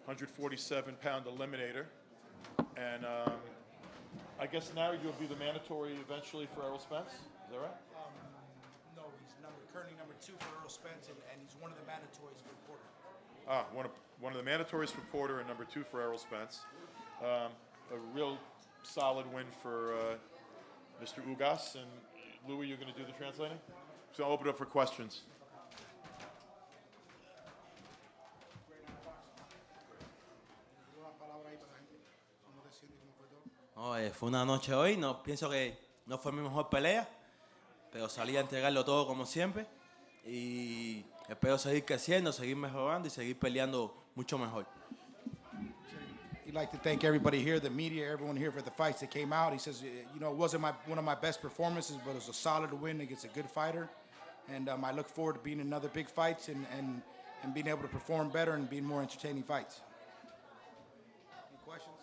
147-pound eliminator. And I guess now you'll be the mandatory eventually for Errol Spence. Is that right? No, he's currently number 2 for Errol Spence, and he's one of the mandatories for Porter. One of the mandatories for Porter and number 2 for Errol Spence. A real solid win for Mr. Ugas. And Louis, you're going to do the translating? So I'll open it up for questions. No, fue una noche hoy, no, pienso que no fue mi mejor pelea, pero salí a entregarlo todo como siempre y espero seguir creciendo, seguir mejorando y seguir peleando mucho mejor. He'd like to thank everybody here, the media, everyone here for the fights that came out. He says, you know, it wasn't one of my best performances, but it was a solid win against a good fighter. And I look forward to being in other big fights and being able to perform better and being more entertaining fights. Any questions?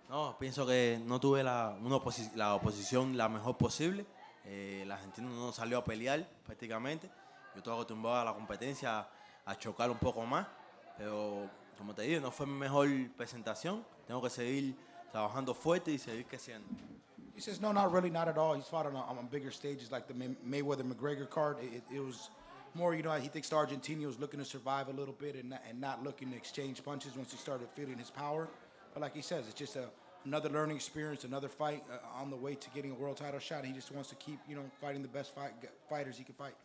No, pienso que no tuve la oposición la mejor posible. El argentino no salió a pelear prácticamente. Yo estoy acostumbrado a la competencia, a chocar un poco más. Pero, como te digo, no fue mi mejor presentación. Tengo que seguir trabajando fuerte y seguir creciendo. He says, no, not really, not at all. He's fought on bigger stages like the Mayweather-McGregor card. It was more, you know, he thinks the Argentinian was looking to survive a little bit and not looking to exchange punches once he started feeling his power. But like he says, it's just another learning experience, another fight on the way to getting a world title shot. He just wants to keep, you know, fighting the best fighters he can fight.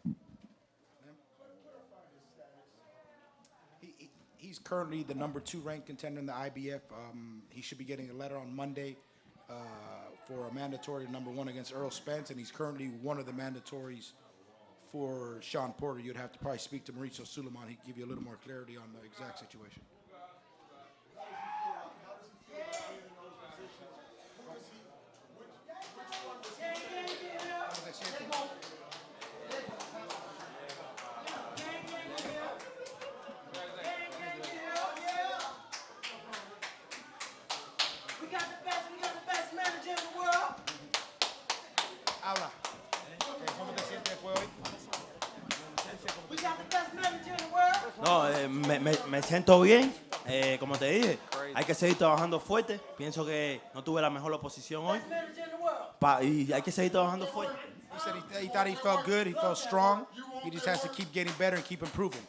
He's currently the number 2 ranked contender in the IBF. He should be getting a letter on Monday for a mandatory number 1 against Errol Spence, and he's currently one of the mandatories for Shawn Porter. You'd have to probably speak to Mauricio Suleiman. He'd give you a little more clarity on the exact situation. No, me siento bien. Como te dije, hay que seguir trabajando fuerte. Pienso que no tuve la mejor oposición hoy. Y hay que seguir trabajando fuerte. He said he thought he felt good, he felt strong. He just has to keep getting better and keep improving.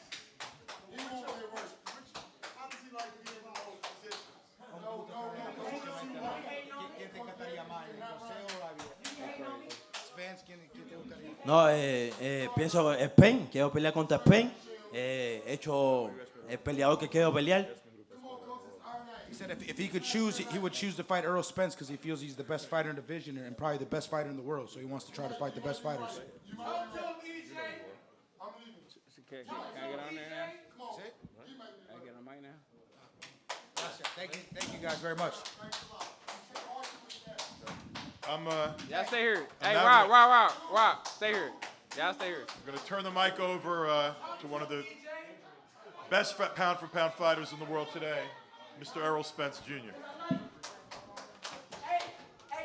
No, pienso Spain, quiero pelear contra Spain. He hecho el peleador que quiero pelear. He said if he could choose, he would choose to fight Errol Spence because he feels he's the best fighter in the division and probably the best fighter in the world. So he wants to try to fight the best fighters. Can I get on there now? That's it? Can I get on mic now? Thank you guys very much. Y'all stay here. Hey, Rob, stay here. Y'all stay here. I'm going to turn the mic over to one of the best pound-for-pound fighters in the world today, Mr. Errol Spence Jr. Hey,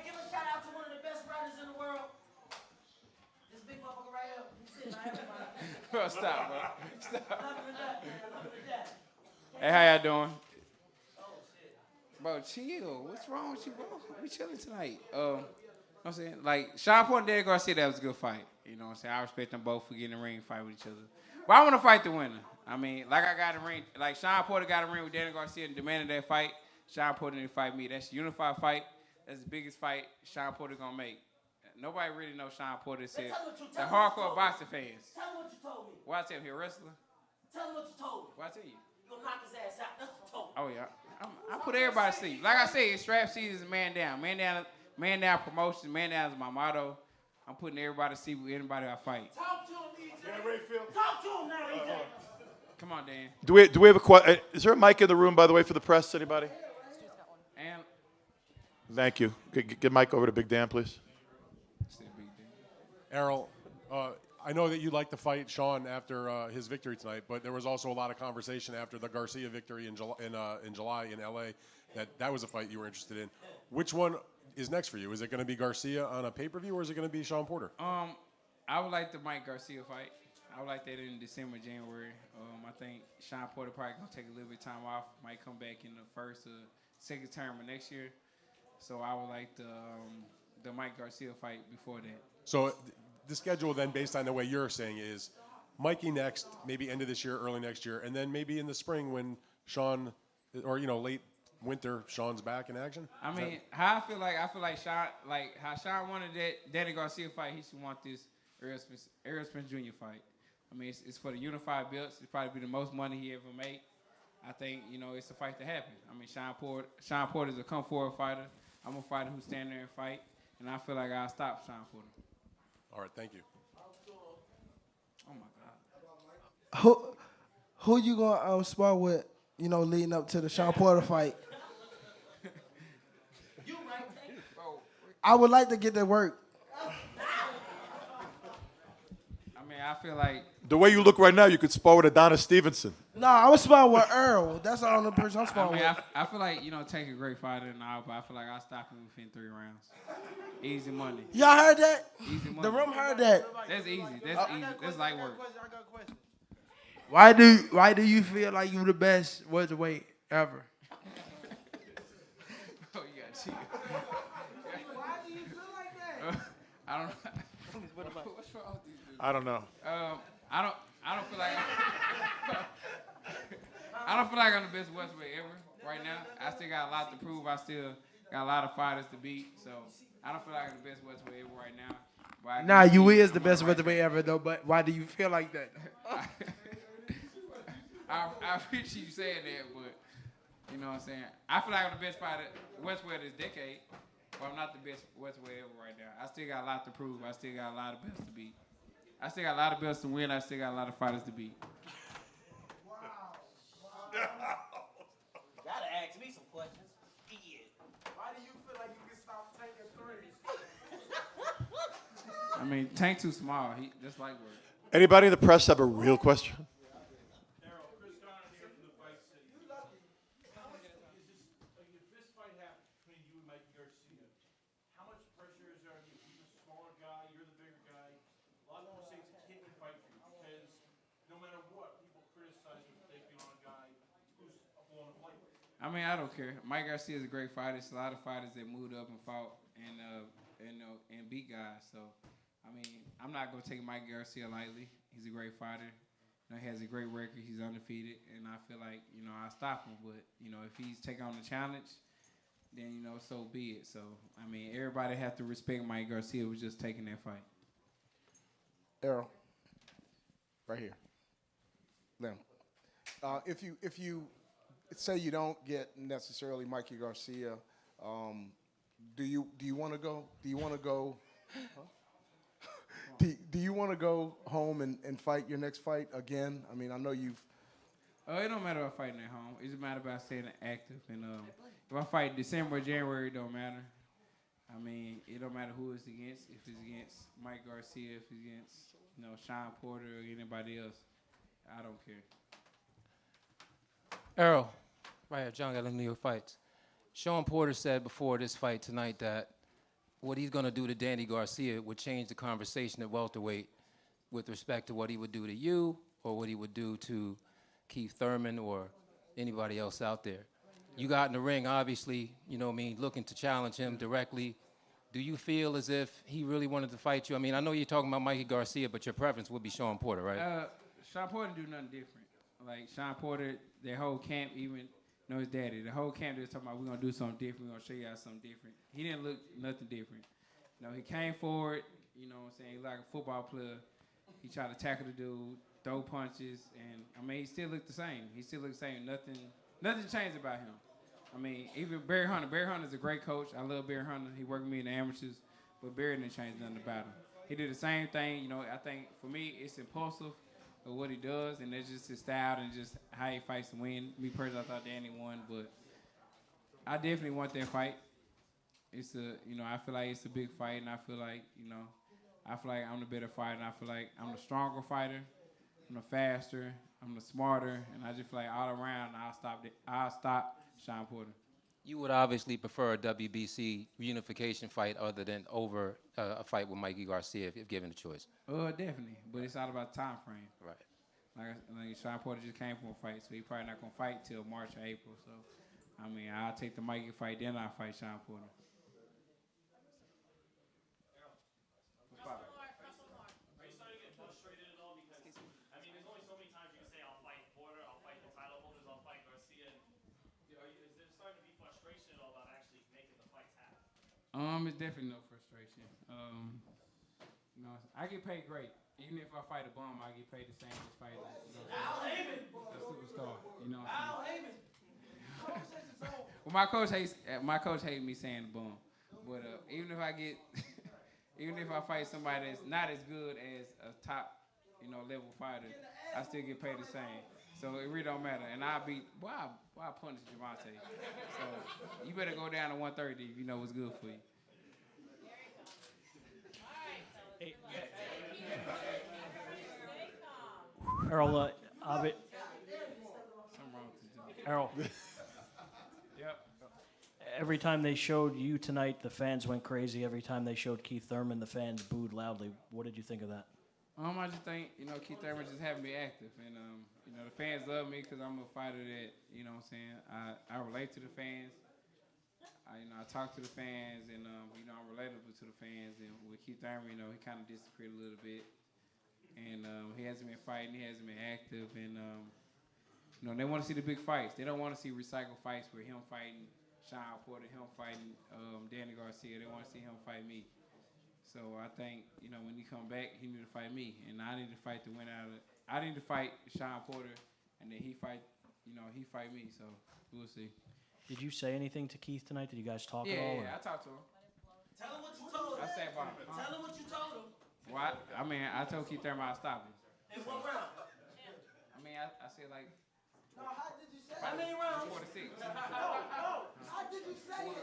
give a shout out to one of the best fighters in the world. This big motherfucker right here. He's sitting right here. Bro, stop, bro. Stop. Love him to death. Hey, how y'all doing? Bro, chill. What's wrong with you, bro? We chilling tonight. You know what I'm saying? Like, Shawn Porter and Derek Garcia, that was a good fight. You know what I'm saying? I respect them both for getting in the ring and fight with each other. But I want to fight the winner. I mean, like I got a ring, like Shawn Porter got a ring with Derek Garcia and demanded that fight. Shawn Porter didn't fight me. That's a unified fight. That's the biggest fight Shawn Porter gonna make. Nobody really knows Shawn Porter said. The hardcore boxing fans. Tell him what you told me. What I tell him, he a wrestler? Tell him what you told me. What I tell you? You gonna knock his ass out. That's what you told me. Oh, yeah. I put everybody to sleep. Like I said, it's strap season is man down. Man down promotion. Man down is my motto. I'm putting everybody to sleep with anybody I fight. Talk to him, EJ. Yeah, Rayfield. Talk to him now, EJ. Come on, Dan. Do we have a question? Is there a mic in the room, by the way, for the press? Anybody? And Thank you. Get mic over to Big Dan, please. Errol, I know that you like to fight Shawn after his victory tonight, but there was also a lot of conversation after the Garcia victory in July in LA that was a fight you were interested in. Which one is next for you? Is it going to be Garcia on a pay-per-view, or is it going to be Shawn Porter? I would like the Mike Garcia fight. I would like that in December, January. I think Shawn Porter probably gonna take a little bit of time off. Might come back in the first or second term of next year. So I would like the Mike Garcia fight before that. So the schedule then, based on the way you're saying, is Mikey next, maybe end of this year, early next year, and then maybe in the spring when Shawn, or late winter, Shawn's back in action. I mean, I feel like Shawn, like how Shawn wanted that Danny Garcia fight, he should want this Errol Spence Jr. fight. I mean, it's for the unified belts. It's probably be the most money he ever made. I think it's a fight to happen. I mean, Shawn Porter is a come forward fighter. I'm a fighter who stand there and fight, and I feel like I'll stop Shawn Porter. All right, thank you. Oh my God. Who you gonna spar with? Leading up to the Shawn Porter fight. You right, bro. I would like to get to work. I mean, I feel like The way you look right now, you could spar with Adonis Stevenson. No, I was sparring with Earl. That's the only person I'm sparring with. I feel like Tank's a great fighter and all, but I feel like I'll stop him within 3 rounds. Easy money. Y'all heard that? Easy money. The room heard that. That's easy. That's easy. That's light work. Why do you feel like you the best welterweight ever? Oh, you got cheated. Why do you feel like that? I don't know. What's wrong with these dudes? I don't know. I don't feel like I don't feel like I'm the best welterweight ever right now. I still got a lot to prove. I still got a lot of fighters to beat. So I don't feel like I'm the best welterweight ever right now. But Nah, you is the best welterweight ever though. But why do you feel like that? I appreciate you saying that, but you know what I'm saying? I feel like I'm the best fighter welterweight this decade, but I'm not the best welterweight ever right now. I still got a lot to prove. I still got a lot of belts to beat. I still got a lot of belts to win. I still got a lot of fighters to beat. You gotta ask me some questions. Why do you feel like you can stop taking threes? I mean, Tank too small. That's light work. Anybody in the press have a real question? I mean, I don't care. Mike Garcia is a great fighter. There's a lot of fighters that moved up and fought and beat guys. So, I mean, I'm not gonna take Mike Garcia lightly. He's a great fighter. He has a great record. He's undefeated, and I feel like I stop him. But if he's taking on the challenge, then so be it. So, I mean, everybody have to respect Mike Garcia was just taking that fight. Errol, right here. Lim. If you say you don't get necessarily Mikey Garcia, do you want to go? Do you want to go? Huh? Do you want to go home and fight your next fight again? I mean, I know you've. It don't matter if I'm fighting at home. It just matter about staying active. And if I fight December or January, it don't matter. I mean, it don't matter who it's against. If it's against Mike Garcia, if it's against Shawn Porter or anybody else, I don't care. Errol, right here, John Got New York Fights. Shawn Porter said before this fight tonight that what he's going to do to Danny Garcia would change the conversation at welterweight with respect to what he would do to you or what he would do to Keith Thurman or anybody else out there. You got in the ring, obviously, looking to challenge him directly. Do you feel as if he really wanted to fight you? I mean, I know you're talking about Mikey Garcia, but your preference would be Shawn Porter, right? Shawn Porter do nothing different. Like Shawn Porter, their whole camp, even his daddy, the whole camp, they was talking about we're gonna do something different. We're gonna show you all something different. He didn't look nothing different. He came forward. You know what I'm saying? He like a football player. He tried to tackle the dude, throw punches, and I mean, he still looked the same. He still looked the same. Nothing changed about him. I mean, even Barry Hunter. Barry Hunter's a great coach. I love Barry Hunter. He worked with me in the amateurs, but Barry didn't change nothing about him. He did the same thing. I think for me, it's impulsive. of what he does, and that's just his style and just how he fights to win. Me personally, I thought Danny won, but I definitely want that fight. It's I feel like it's a big fight, and I feel like, I'm the better fighter, and I feel like I'm the stronger fighter, I'm the faster, I'm the smarter, and I just feel like all around I'll stop Shawn Porter. You would obviously prefer a WBC unification fight other than over a fight with Mikey Garcia if given the choice. Definitely, but it's all about time frame. Right. Like Shawn Porter just came from a fight, so he probably not gonna fight till March or April. So, I'll take the Mikey fight, then I'll fight Shawn Porter. Are you starting to get frustrated at all? Because, there's only so many times you can say, I'll fight Porter, I'll fight the title holders, I'll fight Garcia. Is there starting to be frustration at all about actually making the fights happen? It's definitely no frustration. I get paid great. Even if I fight a bum, I get paid the same as fighting a superstar. You know what I'm saying? Well, my coach hates me saying bum. But even if I fight somebody that's not as good as a top, level fighter, I still get paid the same. So it really don't matter. And I punish Javante. So you better go down to 130 if you know what's good for you. Errol, Something wrong with this dude. Errol, Yep. every time they showed you tonight, the fans went crazy. Every time they showed Keith Thurman, the fans booed loudly. What did you think of that? I just think, Keith Thurman just having me active. And, the fans love me because I'm a fighter that, I relate to the fans. I talk to the fans, and, I'm relatable to the fans. And with Keith Thurman, he kind of disappeared a little bit. And he hasn't been fighting. He hasn't been active. And, they want to see the big fights. They don't want to see recycled fights where him fighting Shawn Porter, him fighting Danny Garcia. They want to see him fight me. So I think, when he come back, he need to fight me. And I need to fight the winner out of it. I need to fight Shawn Porter, and then he fight me. So we'll see. Did you say anything to Keith tonight? Did you guys talk at all? Yeah, I talked to him. Tell him what you told him. I said about him. Tell him what you told him. Well, I told Keith Thurman I'd stop him. In what round? I said like. No, how did you say it? How many rounds? 4 to 6. No. How did you say it?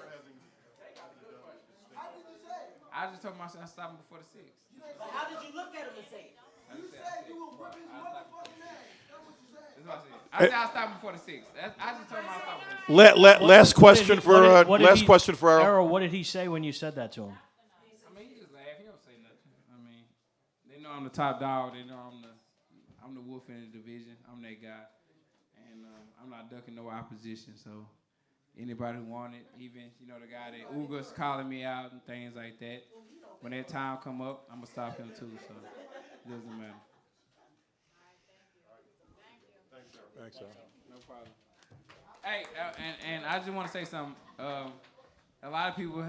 How did you say it? I just told him I said I'd stop him before the 6. But how did you look at him and say it? You said you would whip his motherfucking ass. That's what you said. That's what I said. I said I'll stop him before the 6. I just told him I'll stop him. Last question for Errol. Errol, what did he say when you said that to him? He just laughed. He don't say nothing. They know I'm the top dog. They know I'm the wolf in the division. I'm that guy. And I'm not ducking no opposition. So anybody who want it, even, the guy that Uga's calling me out and things like that, when that time come up, I'm going to stop him too. So it doesn't matter. Thanks, Errol. No problem. Hey, and I just want to say something. A lot of people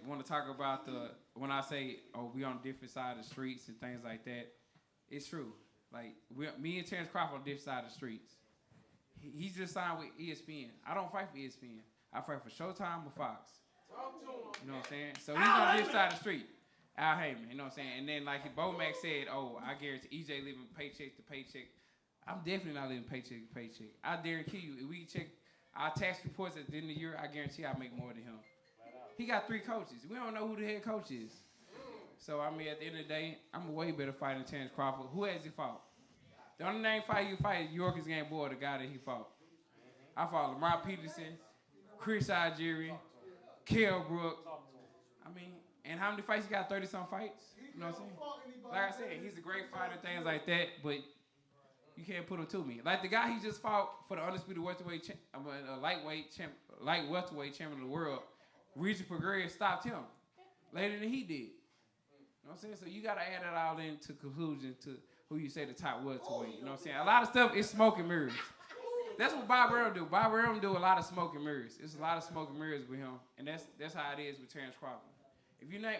want to talk about when I say, we on different side of the streets and things like that. It's true. Me and Terrence Crawford on different side of the streets. He's just signed with ESPN. I don't fight for ESPN. I fight for Showtime or Fox. You know what I'm saying? So he's on this side of the street. Al Heyman, you know what I'm saying? And then Bo Mac said, I guarantee EJ living paycheck to paycheck. I'm definitely not living paycheck to paycheck. I guarantee you, if we check our tax reports at the end of the year, I guarantee I make more than him. He got 3 coaches. We don't know who the head coach is. So, at the end of the day, I'm a way better fighter than Terrence Crawford. Who has he fought? The only name fight you fight is Yorkers Game Boy, the guy that he fought. I fought Lamar Peterson, Chris Algieri, Kell Brook. And how many fights he got? 30-some fights? You know what I'm saying? Like I said, he's a great fighter, things like that, but you can't put him to me. Like the guy he just fought for the undisputed welterweight, light welterweight champion of the world, Regis Prograis stopped him later than he did. You know what I'm saying? So you got to add that all into conclusion to who you say the top welterweight. You know what I'm saying? A lot of stuff is smoke and mirrors. That's what Bob Earl do. Bob Earl do a lot of smoke and mirrors. It's a lot of smoke and mirrors with him, and that's how it is with Terrence Crawford. If you name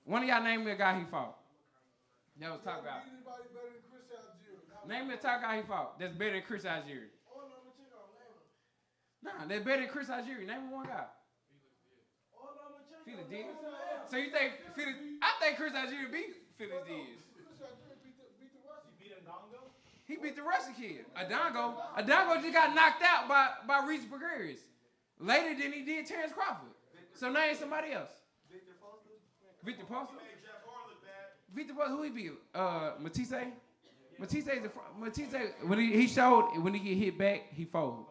one of y'all, name me a guy he fought. That was top guy. Name me a top guy he fought that's better than Chris Algieri. Nah, that's better than Chris Algieri. Name me one guy. Felix Diaz. So you think I think Chris Algieri beat Felix Diaz. He beat the Russian kid. Adongo just got knocked out by Reese Gregarious later than he did Terrence Crawford. So now it's somebody else. Victor Poster? Victor Poster, who he beat? Matisse? Matisse, when he showed, when he get hit back, he folded.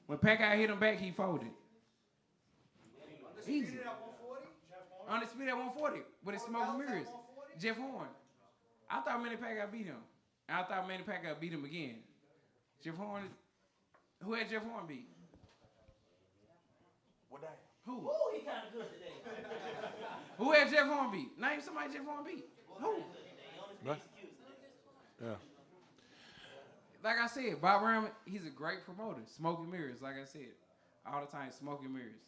When Pacquiao hit him back, he folded. Easy. On the speed at 140 with his smoke and mirrors. Jeff Horn. I thought Manny Pacquiao beat him. And I thought Manny Pacquiao beat him again. Jeff Horn. Who had Jeff Horn beat? Who? Ooh, he kind of good today. Who had Jeff Horn beat? Name somebody Jeff Horn beat. Who? Yeah. Like I said, Bob Ram, he's a great promoter. Smoke and mirrors, like I said. All the time, smoke and mirrors.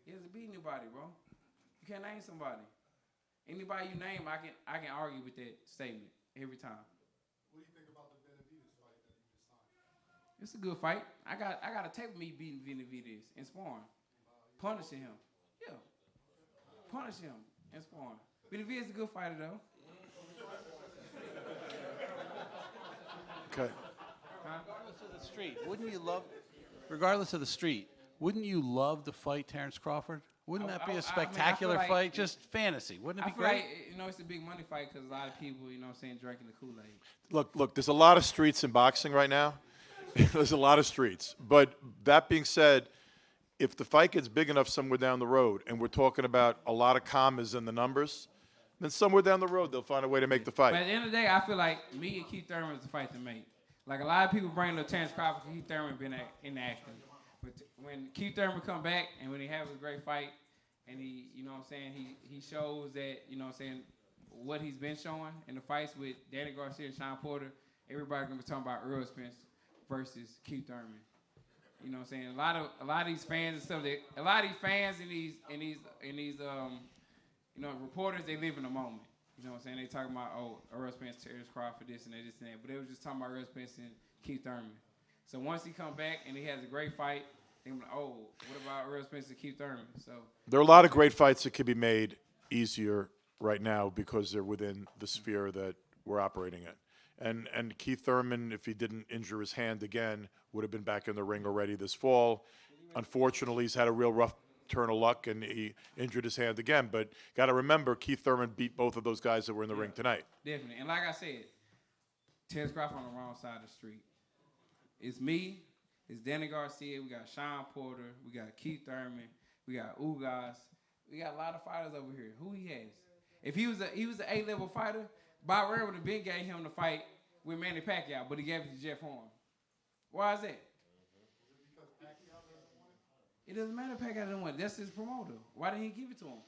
He hasn't beat anybody, bro. You can't name somebody. Anybody you name, I can argue with that statement every time. What do you think about the Benavidez fight that you just signed? It's a good fight. I got a tape of me beating Benavidez in sparring. Punishing him. Yeah. Punish him in sparring. Benavidez is a good fighter, though. Okay. Regardless of the street, wouldn't you love? Regardless of the street, wouldn't you love to fight Terrence Crawford? Wouldn't that be a spectacular like fight? Just fantasy. Wouldn't it I be feel great? like, it's a big money fight because a lot of people, drinking the Kool-Aid. Look, there's a lot of streets in boxing right now. There's a lot of streets. But that being said, if the fight gets big enough somewhere down the road, and we're talking about a lot of commas in the numbers, then somewhere down the road they'll find a way to make the fight. But at the end of the day, I feel like me and Keith Thurman is the fight to make. Like a lot of people bring up Terrence Crawford, Keith Thurman been inactive. But when Keith Thurman come back and when he has a great fight, and he, he shows that, what he's been showing in the fights with Danny Garcia and Shawn Porter, everybody gonna be talking about Errol Spence versus Keith Thurman. You know what I'm saying? A lot of these fans and stuff, a lot of these fans and these reporters, they live in the moment. You know what I'm saying? They talking about, Errol Spence, Terrence Crawford, this and that, but they was just talking about Errol Spence and Keith Thurman. So once he come back and he has a great fight, they're like, what about Errol Spence and Keith Thurman? So There are a lot of great fights that could be made easier right now because they're within the sphere that we're operating in. And Keith Thurman, if he didn't injure his hand again, would have been back in the ring already this fall. Unfortunately, he's had a real rough turn of luck, and he injured his hand again. But got to remember, Keith Thurman beat both of those guys that were in the ring tonight. Definitely. And like I said, Terrence Crawford on the wrong side of the street. It's me. It's Danny Garcia. We got Shawn Porter. We got Keith Thurman. We got Ugas. We got a lot of fighters over here. Who he has? If he was an A-level fighter, Bob Ray would have been gave him the fight with Manny Pacquiao, but he gave it to Jeff Horn. Why is that? It doesn't matter if Pacquiao didn't win. That's his promoter. Why didn't he give it to him?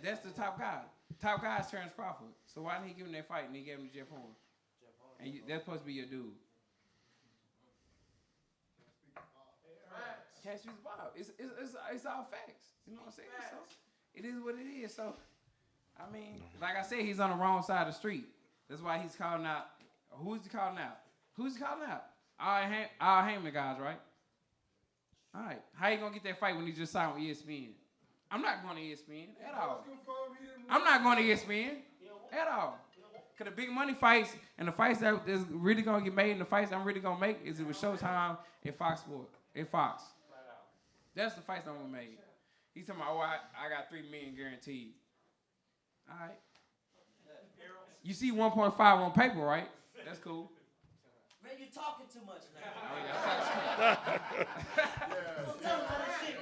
That's the top guy. Top guy is Terrence Crawford. So why didn't he give him that fight and he gave him to Jeff Horn? And that's supposed to be your dude. Can't speak Bob. It's all facts. You know what I'm saying? So it is what it is. So I mean, like I said, he's on the wrong side of the street. That's why he's calling out. Who's he calling out? Who's he calling out? All Heyman guys, right? All right. How you gonna get that fight when he just signed with ESPN? I'm not going to ESPN at all. I'm not going to ESPN at all. Cause the big money fights and the fights that is really gonna get made and the fights I'm really gonna make is with Showtime and Fox Sports and Fox. That's the fights I'm gonna make. He's talking about, I got $3 million guaranteed. All right. You see 1.5 on paper, right? That's cool. Man, you're talking too much now.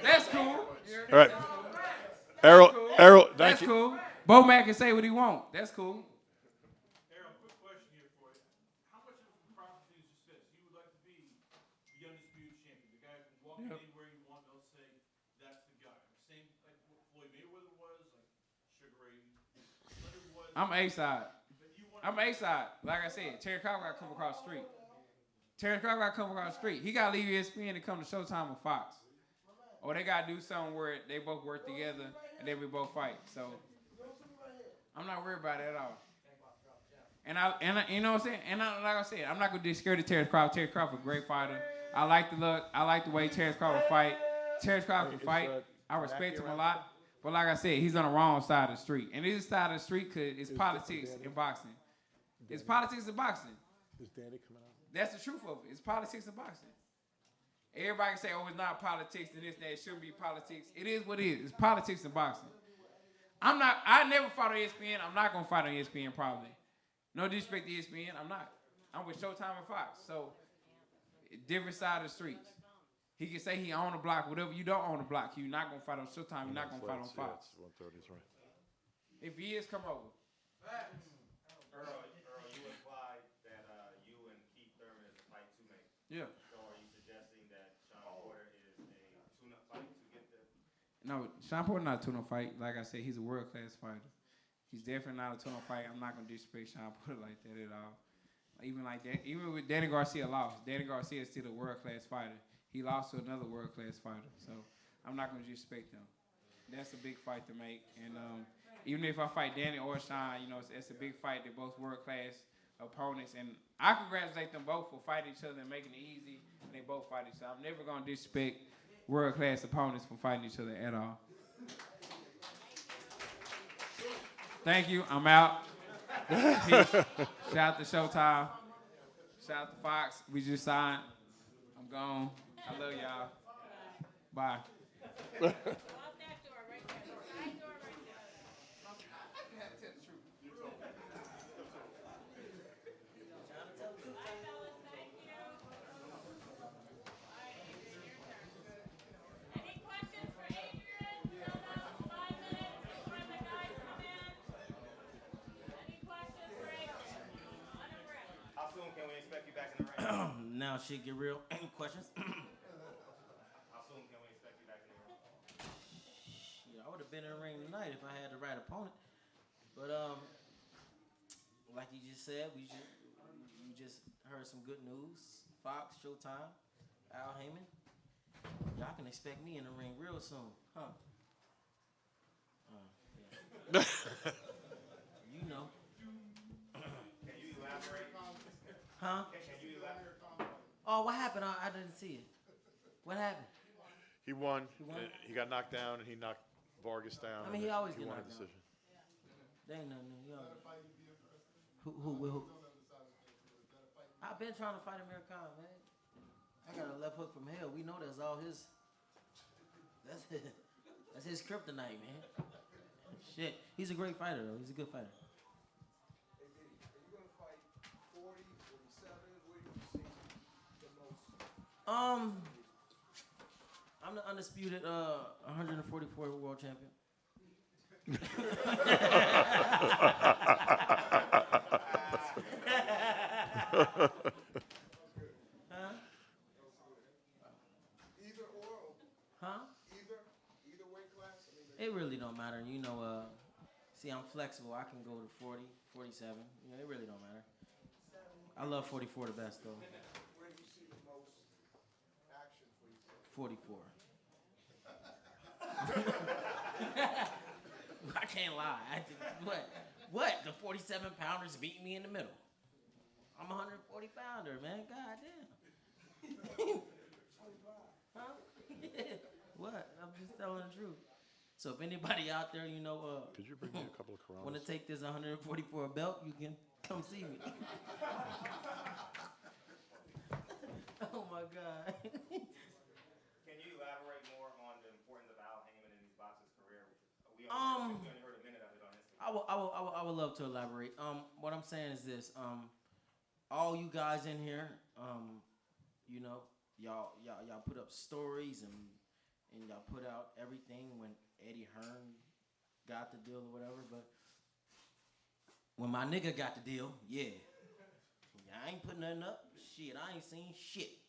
That's cool. All right. Errol, thank That's you. cool. Bo Mac can say what he want. That's cool. Errol, quick question here for you. How much of the prophecy is success? You would like to be the undisputed champion, the guy who can walk anywhere you want, they'll say that's the guy. Same like what Floyd Mayweather was, like Sugar Ray Leonard was. I'm A-side. Like I said, Terrence Crawford got to come across the street. He got to leave ESPN and come to Showtime with Fox. Or they got to do something where they both work together and then we both fight. So I'm not worried about it at all. And I you know what I'm saying? And like I said, I'm not going to discredit Terrence Crawford. Terrence Crawford, great fighter. I like the look. I like the way Terrence Crawford fight. Terrence Crawford can fight. I respect him a lot. But like I said, he's on the wrong side of the street. And this side of the street because it's politics in boxing. It's politics in boxing. Is Danny coming out? That's the truth of it. It's politics in boxing. Everybody can say, oh, it's not politics and this, that. It shouldn't be politics. It is what it is. It's politics in boxing. I never fought on ESPN. I'm not going to fight on ESPN probably. No disrespect to ESPN. I'm not. I'm with Showtime and Fox. So, different side of the streets. He can say he own a block. Whatever you don't own a block, you're not going to fight on Showtime. You're not going to fight on Fox. Yeah, 130 is right. If he is, come over. Earl, you implied that you and Keith Thurman is a fight to make. Yeah. So are you suggesting that Shawn Porter is a tune-up fight to get there? No, Shawn Porter not a tune-up fight. Like I said, he's a world-class fighter. He's definitely not a tune-up fight. I'm not going to disrespect Shawn Porter like that at all. Even like that, even with Danny Garcia lost. Danny Garcia is still a world-class fighter. He lost to another world-class fighter. So I'm not going to disrespect him. That's a big fight to make. And even if I fight Danny or Shawn, you know, it's a big fight. They're both world-class opponents. And I congratulate them both for fighting each other and making it easy. And they both fight each other. I'm never going to disrespect world-class opponents from fighting each other at all. Thank you. I'm out. Peace. Shout out to Showtime. Shout out to Fox. We just signed. I'm gone. I love y'all. Bye. How soon can we expect you back in the ring? Now shit get real. Any questions? How soon can we expect you back in the ring? Yeah, I would have been in the ring tonight if I had the right opponent. But like you just said, you just heard some good news. Fox, Showtime, Al Heyman. Y'all can expect me in the ring real soon, huh? Yeah. You know. Can you elaborate? Huh? Can you elaborate? Oh, what happened? I didn't see it. What happened? He won. He won? He got knocked down, and he knocked Vargas down. I mean, and he always he get won a knocked down. decision. There ain't nothing new. Who? I've been trying to fight Amir Khan, man. I got a left hook from hell. We know that's all his. That's his kryptonite, man. Shit, he's a great fighter though. He's a good fighter. Hey, Diddy, are you going to fight 40, 47? Where do you see the most? I'm the undisputed 144 world champion. Huh? Either or? Huh? Either weight class? It really don't matter. You know, see, I'm flexible. I can go to 40, 47. You know, it really don't matter. I love 44 the best, though. Where do you see the most action for you? 44. I can't lie. What? The 47 pounders beat me in the middle. I'm a 140 pounder, man. God damn. Huh? What? I'm just telling the truth. So if anybody out there, you know, Could you bring me a couple of Coronas? want to take this 144 belt, you can come see me. Oh my God. Can you elaborate more on the importance of Al Heyman in these boxers' career? We only heard a minute of it on Instagram. I would love to elaborate. What I'm saying is this. All you guys in here, you know, y'all put up stories and y'all put out everything when Eddie Hearn got the deal or whatever. But when my nigga got the deal, yeah, I ain't putting nothing up. Shit, I ain't seen shit.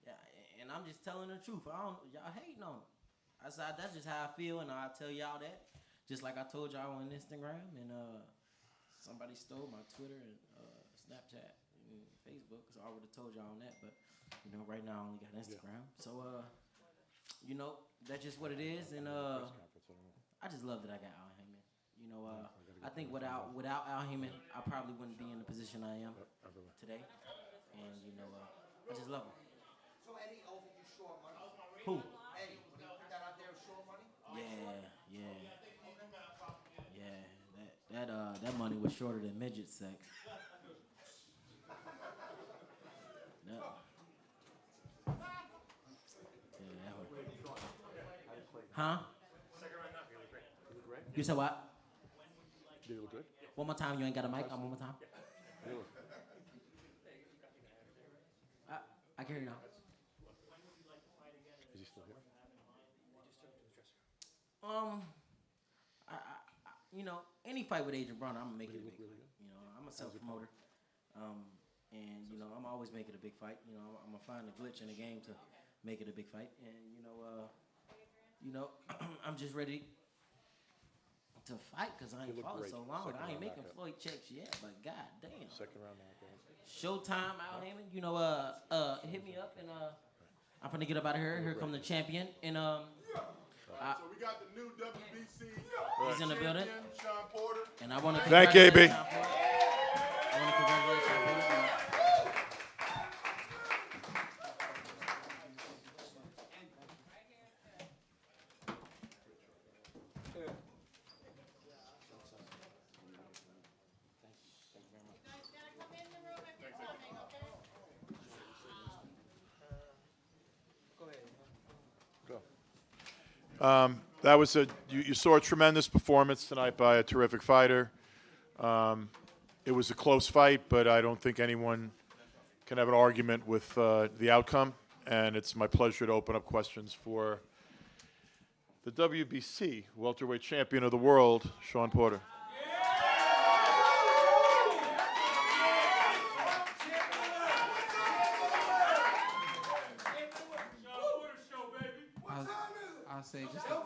Yeah, and I'm just telling the truth. Y'all hating on it. I said that's just how I feel, and I'll tell y'all that. Just like I told y'all on Instagram, and somebody stole my Twitter and Snapchat and Facebook, so I would have told y'all on that. But you know, right now I only got Instagram. Yeah. So you know, that's just what it is, and I just love that I got Al Heyman. You know, I think without Al Heyman, I probably wouldn't be in the position I am today. And you know, I just love him. So Eddie offered you short money? Who? Eddie, when he put that out there, short money? Yeah. That money was shorter than midget sex. No. Yeah, that hurt. Huh? You said what? Did it look good? One more time. You ain't got a mic. One more time. I can hear you now. Is he still here? You know, any fight with Adrian Broner, I'm gonna make it a big fight. You know, I'm a self-promoter, and you know, I'm always making a big fight. You know, I'm gonna find a glitch in the game to make it a big fight, and you know, I'm just ready to fight because I ain't fought so long. I ain't making Floyd checks yet, but goddamn. Second round knockout. Showtime, Al Heyman. You know, hit me up, and I'm gonna get up out of here. Here come the champion, and so we got the new WBC he's in the building. Shawn Porter. And I want to Thank you, AB. I want to congratulate Shawn Porter. That was you saw a tremendous performance tonight by a terrific fighter. It was a close fight, but I don't think anyone can have an argument with the outcome. And it's my pleasure to open up questions for the WBC Welterweight Champion of the World, Shawn Porter. I'll say just. Let's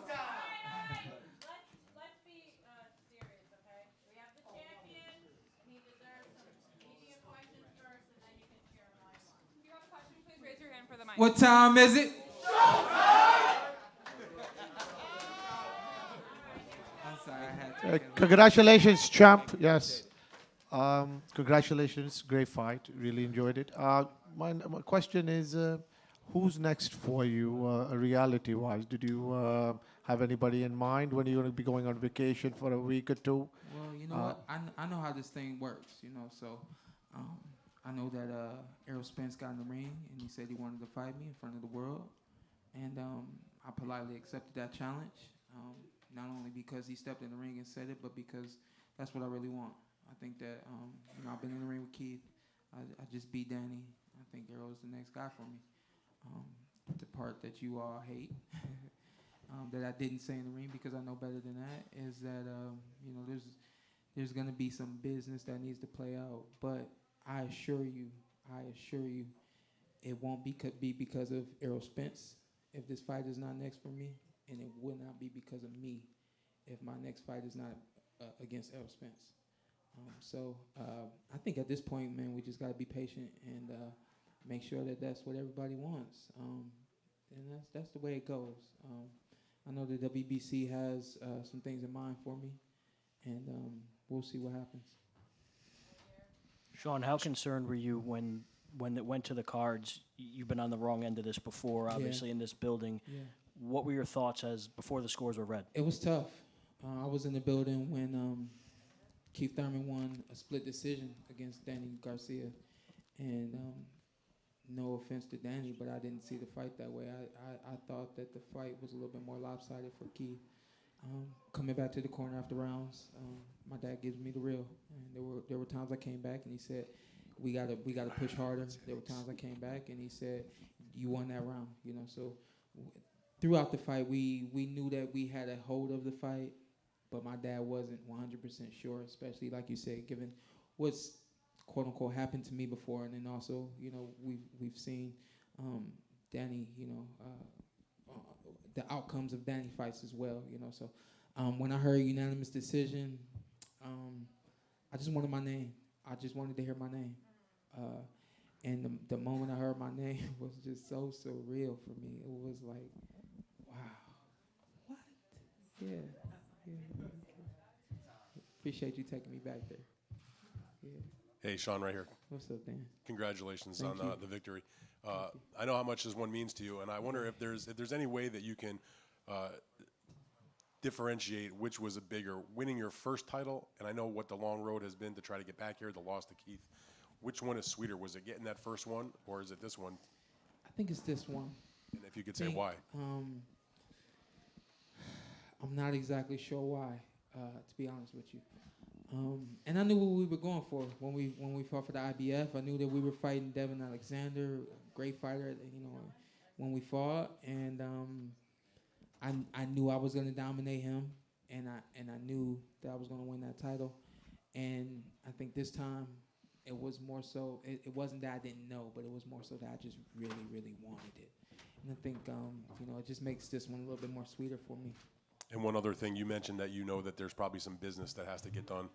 be serious, okay? We have the champion, and he deserves some media questions first, and then you can cheer him all you want. If you have a question, please raise your hand for the mic. What time is it? I'm sorry, I had to. Congratulations, champ. Yes. Congratulations. Great fight. Really enjoyed it. My question is, who's next for you, reality-wise? Did you have anybody in mind when you're going to be going on vacation for a week or two? Well, you know what? I know how this thing works, you know, so I know that Errol Spence got in the ring, and he said he wanted to fight me in front of the world, and I politely accepted that challenge, not only because he stepped in the ring and said it, but because that's what I really want. I think that, you know, I've been in the ring with Keith. I just beat Danny. I think Errol is the next guy for me. The part that you all hate, that I didn't say in the ring because I know better than that, is that you know, there's gonna be some business that needs to play out. But I assure you, it won't be because of Errol Spence if this fight is not next for me, and it will not be because of me if my next fight is not against Errol Spence. So I think at this point, man, we just gotta be patient and make sure that that's what everybody wants, and that's the way it goes. I know the WBC has some things in mind for me, and we'll see what happens. Shawn, how concerned were you when it went to the cards? You've been on the wrong end of this before, obviously, in this building. Yeah. What were your thoughts as before the scores were read? It was tough. I was in the building when Keith Thurman won a split decision against Danny Garcia, and no offense to Danny, but I didn't see the fight that way. I thought that the fight was a little bit more lopsided for Keith. Coming back to the corner after rounds, my dad gives me the real. And there were times I came back and he said, we gotta push harder. There were times I came back and he said, you won that round. You know, so throughout the fight, we knew that we had a hold of the fight, but my dad wasn't 100% sure, especially like you said, given what's quote unquote happened to me before, and then also, you know, we've seen Danny, you know, the outcomes of Danny fights as well, you know. So when I heard unanimous decision, I just wanted my name. I just wanted to hear my name, and the moment I heard my name was just so surreal for me. It was like, wow, what? Yeah. Appreciate you taking me back there. Yeah. Hey, Shawn, right here. What's up, Dan? Congratulations Thank on you. the victory. I know how much this one means to you, and I wonder if there's any way that you can differentiate which was a bigger, winning your first title, and I know what the long road has been to try to get back here, the loss to Keith, Which one is sweeter? Was it getting that first one, or is it this one? I think it's this one. And if you could say why. I'm not exactly sure why, to be honest with you. And I knew what we were going for when we fought for the IBF. I knew that we were fighting Devin Alexander, a great fighter, when we fought. And I knew I was going to dominate him, and I knew that I was going to win that title. And I think this time it was more so, it wasn't that I didn't know, but it was more so that I just really, really wanted it. And I think, it just makes this one a little bit more sweeter for me. And one other thing, you mentioned that you know that there's probably some business that has to get done.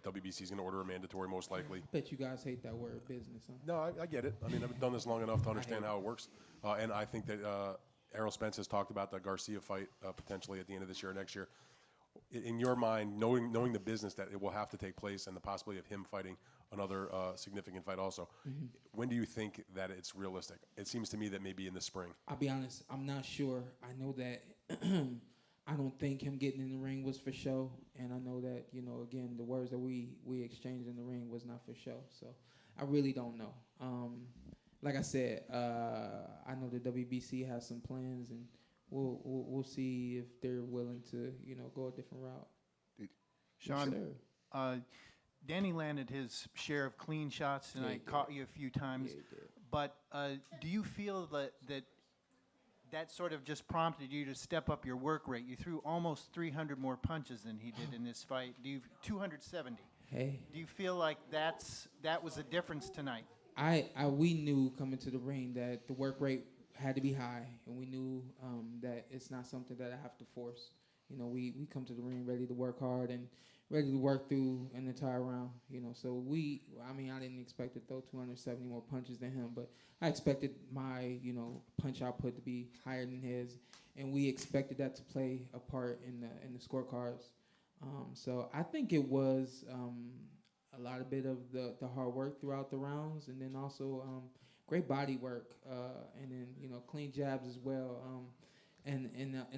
WBC is going to order a mandatory, most likely. Bet you guys hate that word, business, huh? No, I get it. I mean, I've done this long enough to understand how it works. And I think that Errol Spence has talked about the Garcia fight potentially at the end of this year or next year. In your mind, knowing the business that it will have to take place and the possibility of him fighting another significant fight also, when do you think that it's realistic? It seems to me that maybe in the spring. I'll be honest, I'm not sure. I know that I don't think him getting in the ring was for show, and I know that, again, the words that we exchanged in the ring was not for show. So I really don't know. Like I said, I know the WBC has some plans, and we'll see if they're willing to, go a different route. Shawn, Danny landed his share of clean shots tonight, caught you a few times. Yeah, he did. But do you feel that sort of just prompted you to step up your work rate? You threw almost 300 more punches than he did in this fight. 270. Hey. Do you feel like that was a difference tonight? We knew coming to the ring that the work rate had to be high, and we knew that it's not something that I have to force. We come to the ring ready to work hard and ready to work through an entire round. So I didn't expect to throw 270 more punches than him, but I expected my punch output to be higher than his, and we expected that to play a part in the scorecards. So I think it was a lot of bit of the hard work throughout the rounds, and then also great body work, and then clean jabs as well. And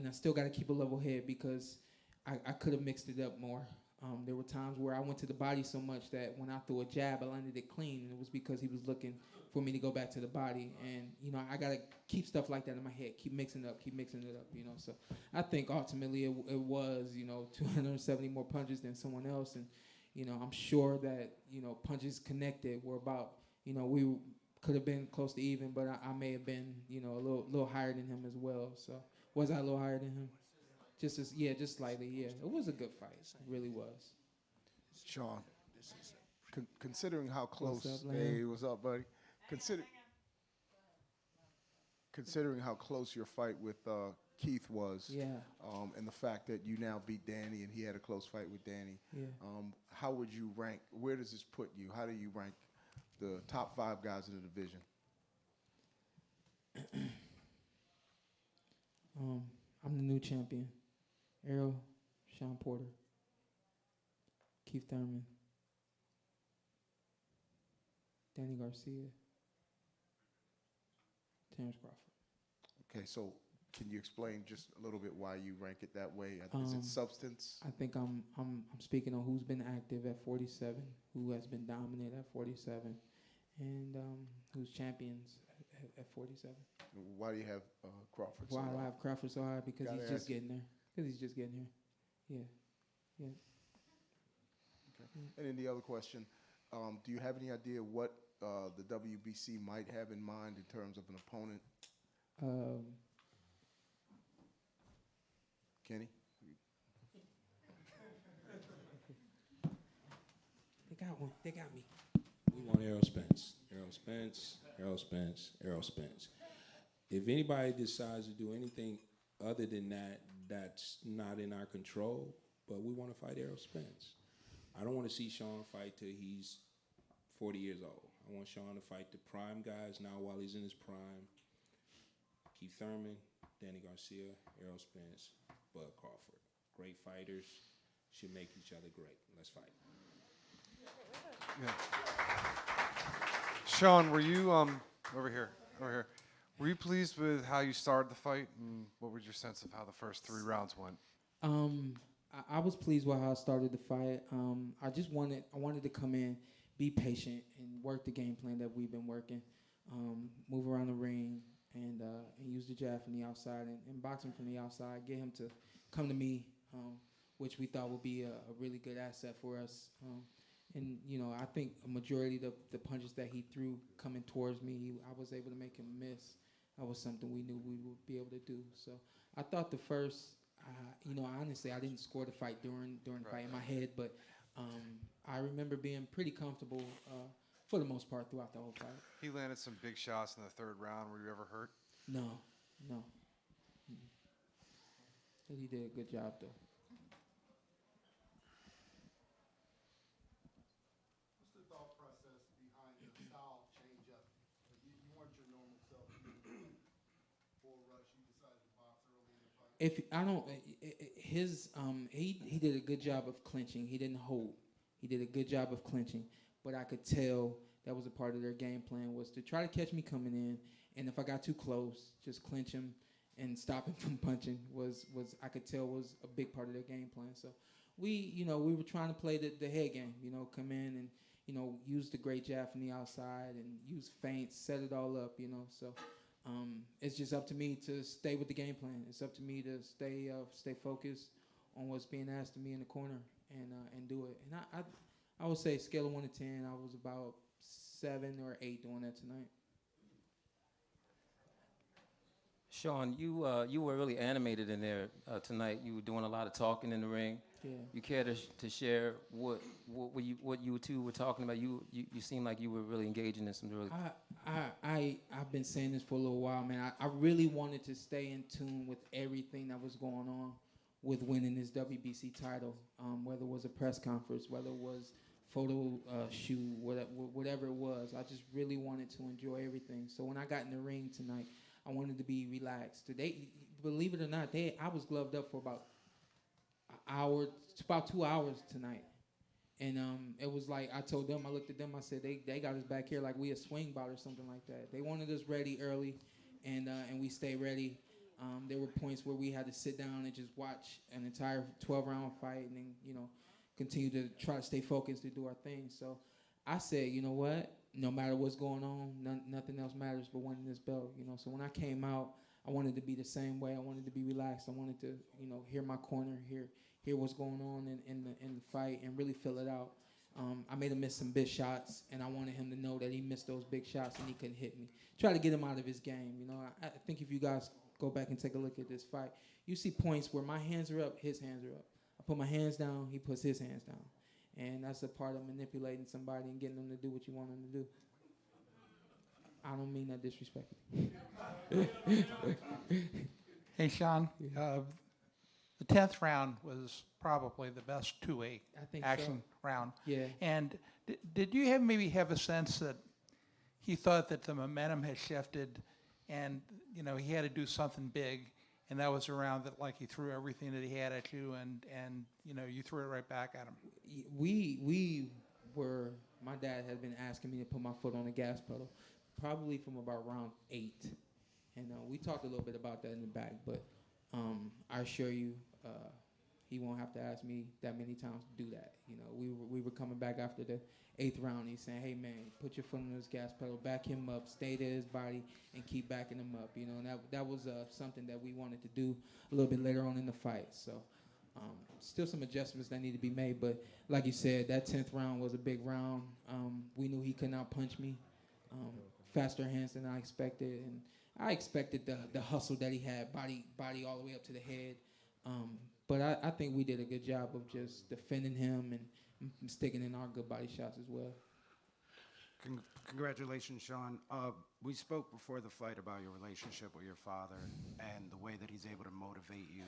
I still got to keep a level head because I could have mixed it up more. There were times where I went to the body so much that when I threw a jab, I landed it clean, and it was because he was looking for me to go back to the body. And I got to keep stuff like that in my head, keep mixing it up. So I think ultimately it was 270 more punches than someone else, and I'm sure that punches connected were about we could have been close to even, but I may have been a little higher than him as well. So was I a little higher than him? Just slightly. Yeah, it was a good fight. It really was. Shawn, considering how close, What's up, Lamb? hey, what's up, buddy? Considering how close your fight with Keith was, Yeah. And the fact that you now beat Danny and he had a close fight with Danny, Yeah. how would you rank? Where does this put you? How do you rank the top 5 guys in the division? I'm the new champion. Errol, Shawn Porter, Keith Thurman, Danny Garcia, Terrence Crawford. Okay, so can you explain just a little bit why you rank it that way? Is it substance? I think I'm speaking on who's been active at 47, who has been dominant at 47, and who's champions at 47. Why do you have Crawford? Why so do I high? have Crawford so high? Because Gotta he's just ask. getting there. Because he's just getting here. Yeah. Okay. And then the other question, do you have any idea what the WBC might have in mind in terms of an opponent? Kenny? They got one. They got me. We want Errol Spence. Errol Spence, Errol Spence, Errol Spence. If anybody decides to do anything other than that, that's not in our control, but we want to fight Errol Spence. I don't want to see Shawn fight till he's 40 years old. I want Shawn to fight the prime guys now while he's in his prime. Keith Thurman, Danny Garcia, Errol Spence, Bud Crawford. Great fighters, should make each other great. Let's fight. Yeah. Shawn, were you over here? Were you pleased with how you started the fight, and what was your sense of how the first 3 rounds went? I was pleased with how I started the fight. I wanted to come in be patient and work the game plan that we've been working. Move around the ring and use the jab from the outside and box him from the outside. Get him to come to me, which we thought would be a really good asset for us. And I think a majority of the punches that he threw coming towards me, I was able to make him miss. That was something we knew we would be able to do. So I thought the first, honestly, I didn't score the fight during the fight in my head, but I remember being pretty comfortable for the most part throughout the whole fight. He landed some big shots in the third round. Were you ever hurt? No. But he did a good job, though. What's the thought process behind the style change-up? You weren't your normal self. Full rush. You decided to box early in the fight. If I don't, he did a good job of clinching. He didn't hold. He did a good job of clinching, but I could tell that was a part of their game plan was to try to catch me coming in, and if I got too close, just clinch him and stop him from punching was I could tell was a big part of their game plan. So we were trying to play the head game, come in and use the great jab from the outside and use feints, set it all up, So it's just up to me to stay with the game plan. It's up to me to stay focused on what's being asked of me in the corner and do it. And I would say scale of 1 to 10, I was about 7 or 8 doing that tonight. Shawn, you were really animated in there tonight. You were doing a lot of talking in the ring. Yeah. You care to share what you two were talking about? You seem like you were really engaging in some really. I've been saying this for a little while, man. I really wanted to stay in tune with everything that was going on with winning this WBC title, whether it was a press conference, whether it was photo shoot, whatever it was. I just really wanted to enjoy everything. So when I got in the ring tonight, I wanted to be relaxed. Today, believe it or not, I was gloved up for about an hour, about 2 hours tonight. And it was like, I told them, I looked at them, I said, they got us back here like we a swing bout or something like that. They wanted us ready early, and we stayed ready. There were points where we had to sit down and just watch an entire 12-round fight and then, continue to try to stay focused to do our thing. So I said, you know what? No matter what's going on, nothing else matters but winning this belt. So when I came out, I wanted to be the same way. I wanted to be relaxed. I wanted to, hear my corner, hear what's going on in the fight, and really fill it out. I made him miss some big shots, and I wanted him to know that he missed those big shots and he couldn't hit me. Try to get him out of his game. I think if you guys go back and take a look at this fight, you see points where my hands are up, his hands are up. I put my hands down, he puts his hands down. And that's a part of manipulating somebody and getting them to do what you want them to do. I don't mean that disrespectfully. Hey, Shawn, the 10th round was probably the best two-way action round. Yeah. And did you maybe have a sense that he thought that the momentum had shifted and, he had to do something big, and that was a round that, like, he threw everything that he had at you, and you threw it right back at him? My dad had been asking me to put my foot on the gas pedal probably from about round 8. And we talked a little bit about that in the back, but I assure you he won't have to ask me that many times to do that. We were coming back after the 8th round. He's saying, hey, man, put your foot on this gas pedal, back him up, stay to his body, and keep backing him up. And that was something that we wanted to do a little bit later on in the fight. So still some adjustments that need to be made. But like you said, that 10th round was a big round. We knew he could not punch me. Faster hands than I expected. And I expected the hustle that he had, body all the way up to the head. But I think we did a good job of just defending him and sticking in our good body shots as well. Congratulations, Shawn. We spoke before the fight about your relationship with your father and the way that he's able to motivate you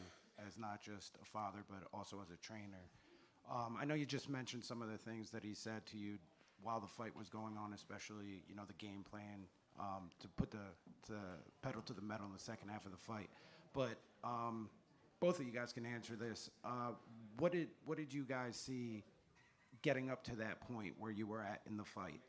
as not just a father, but also as a trainer. I know you just mentioned some of the things that he said to you while the fight was going on, especially, the game plan to put the pedal to the metal in the second half of the fight. But both of you guys can answer this. What did you guys see getting up to that point where you were at in the fight?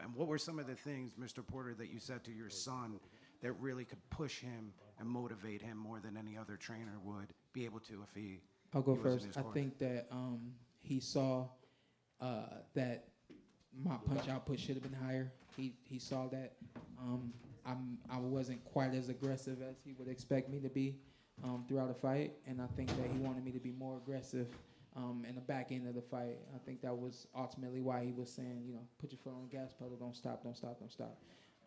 And what were some of the things, Mr. Porter, that you said to your son that really could push him and motivate him more than any other trainer would be able to if he I'll go he was in first. his I corner? think that he saw that my punch output should have been higher. He saw that. I wasn't quite as aggressive as he would expect me to be throughout the fight, and I think that he wanted me to be more aggressive in the back end of the fight. I think that was ultimately why he was saying, put your foot on the gas pedal, don't stop, don't stop, don't stop.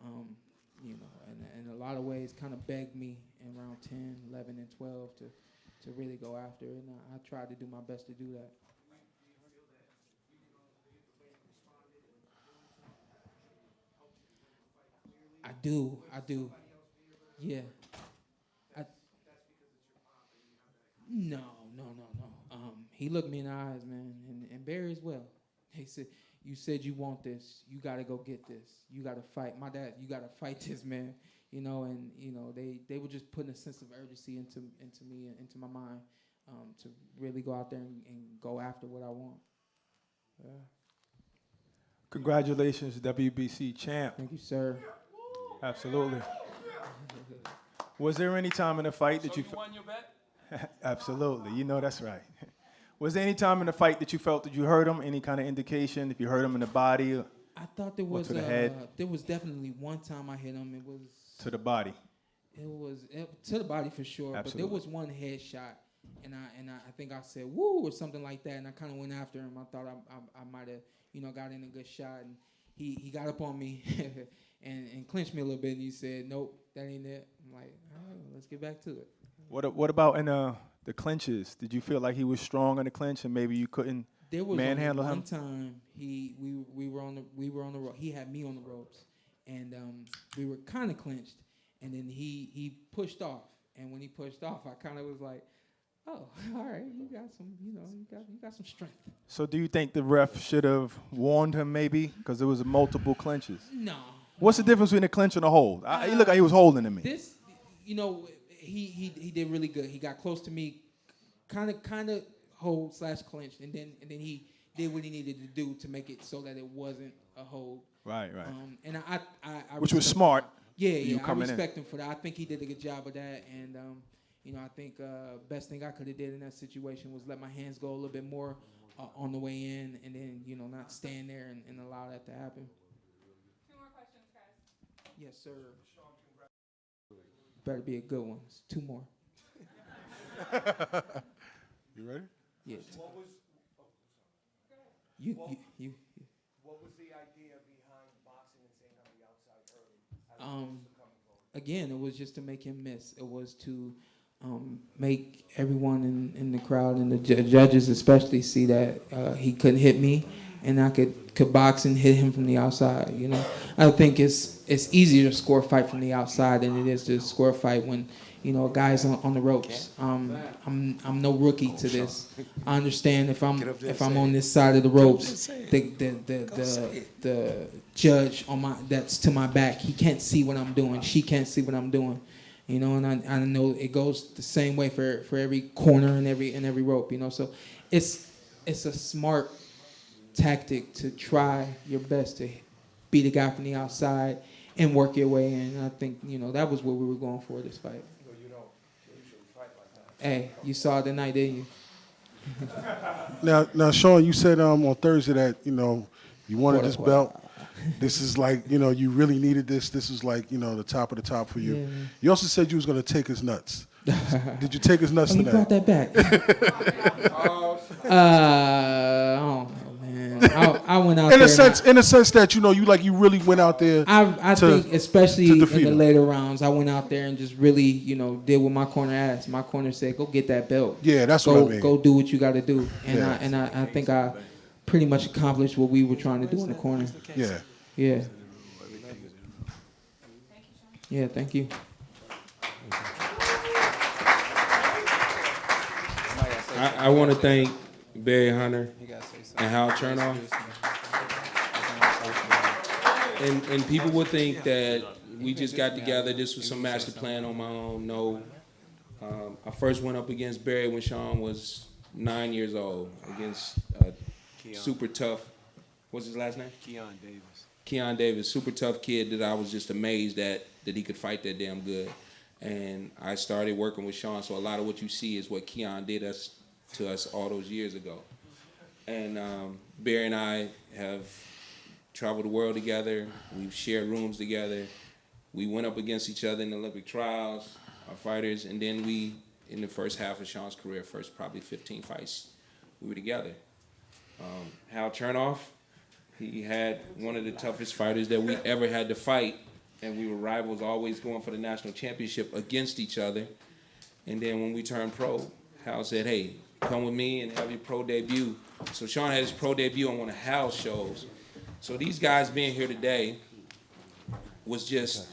And in a lot of ways kind of begged me in round 10, 11, and 12 to really go after it, and I tried to do my best to do that. I do. Yeah. No. He looked me in the eyes, man, and Barry as well. He said, "You said you want this. You got to go get this. You got to fight. My dad, you got to fight this, man." And they were just putting a sense of urgency into me and into my mind to really go out there and go after what I want. Yeah. Congratulations, WBC champ. Thank you, sir. Absolutely. Was there any time in the fight that you won your bet? Absolutely. You know that's right. Was there any time in the fight that you felt that you hurt him? Any kind of indication? If you hurt him in the body? I thought there was to the head? There was definitely one time I hit him. It was To the body. It was to the body for sure. Absolutely. But there was one head shot, and I think I said woo or something like that, and I kind of went after him. I thought I might have got in a good shot, and he got up on me and clinched me a little bit, and he said, "Nope, that ain't it." I'm like, all right, let's get back to it. What about in the clinches? Did you feel like he was strong in the clinch and maybe you couldn't There was manhandle only him? one time we were on the rope. He had me on the ropes, and we were kind of clinched, and then he pushed off, and when he pushed off, I kind of was like, "Oh, all right, you got some, you got some strength." So do you think the ref should have warned him maybe because there was multiple clinches? No. What's the difference between a clinch and a hold? He looked like he was holding to me. This, he did really good. He got close to me, kind of hold / clinch, and then he did what he needed to do to make it so that it wasn't a hold. Right. And I Which was respect smart. Yeah. I coming in. respect him for that. I think he did a good job of that, and I think best thing I could have did in that situation was let my hands go a little bit more on the way in, and then not stand there and allow that to happen. 2 more questions, guys. Yes, sir. Better be a good one. It's 2 more. You ready? Yeah. What was You. What was the idea behind boxing and staying on the outside early? Again, it was just to make him miss. It was to make everyone in the crowd and the judges especially see that he couldn't hit me, and I could box and hit him from the outside. I think it's easier to score a fight from the outside than it is to score a fight when a guy's on the ropes. I'm no rookie to this. I understand if I'm on this side of the ropes, the judge that's to my back, he can't see what I'm doing. She can't see what I'm doing. And I know it goes the same way for every corner and every rope. So it's a smart tactic to try your best to beat a guy from the outside and work your way in. I think that was what we were going for this fight. You don't usually fight like that. Hey, you saw it tonight, didn't you? Now, Shawn, you said on Thursday that you wanted this belt. This is like you really needed this. This is like the top of the top for you. Yeah. You also said you was going to take his nuts. Did you take his nuts You tonight? brought that back. I don't know, man. I went out in there. In a sense that you really went out there. I think especially to in defeat the him. later rounds, I went out there and just really did what my corner asked. My corner said, "Go get that belt." Yeah, that's go, what I mean. Go do what you got to do, and Yeah. I think I pretty much accomplished what we were trying to do in the corner. Yeah. Yeah. Yeah. Thank you. I want to thank Barry Hunter and Hal Chernoff. And people would think that we just got together, this was some master plan on my own. No. I first went up against Barry when Shawn was 9 years old, against super tough, what's his last name? Keon Davis, super tough kid that I was just amazed that he could fight that damn good. And I started working with Shawn, so a lot of what you see is what Keon did to us all those years ago. And Barry and I have traveled the world together. We've shared rooms together. We went up against each other in the Olympic trials, our fighters, and then we, in the first half of Shawn's career, first probably 15 fights, we were together. Hal Chernoff, he had one of the toughest fighters that we ever had to fight, and we were rivals, always going for the national championship against each other. And then when we turned pro, Hal said, hey, come with me and have your pro debut. So Shawn had his pro debut on one of Hal's shows. So these guys being here today was just,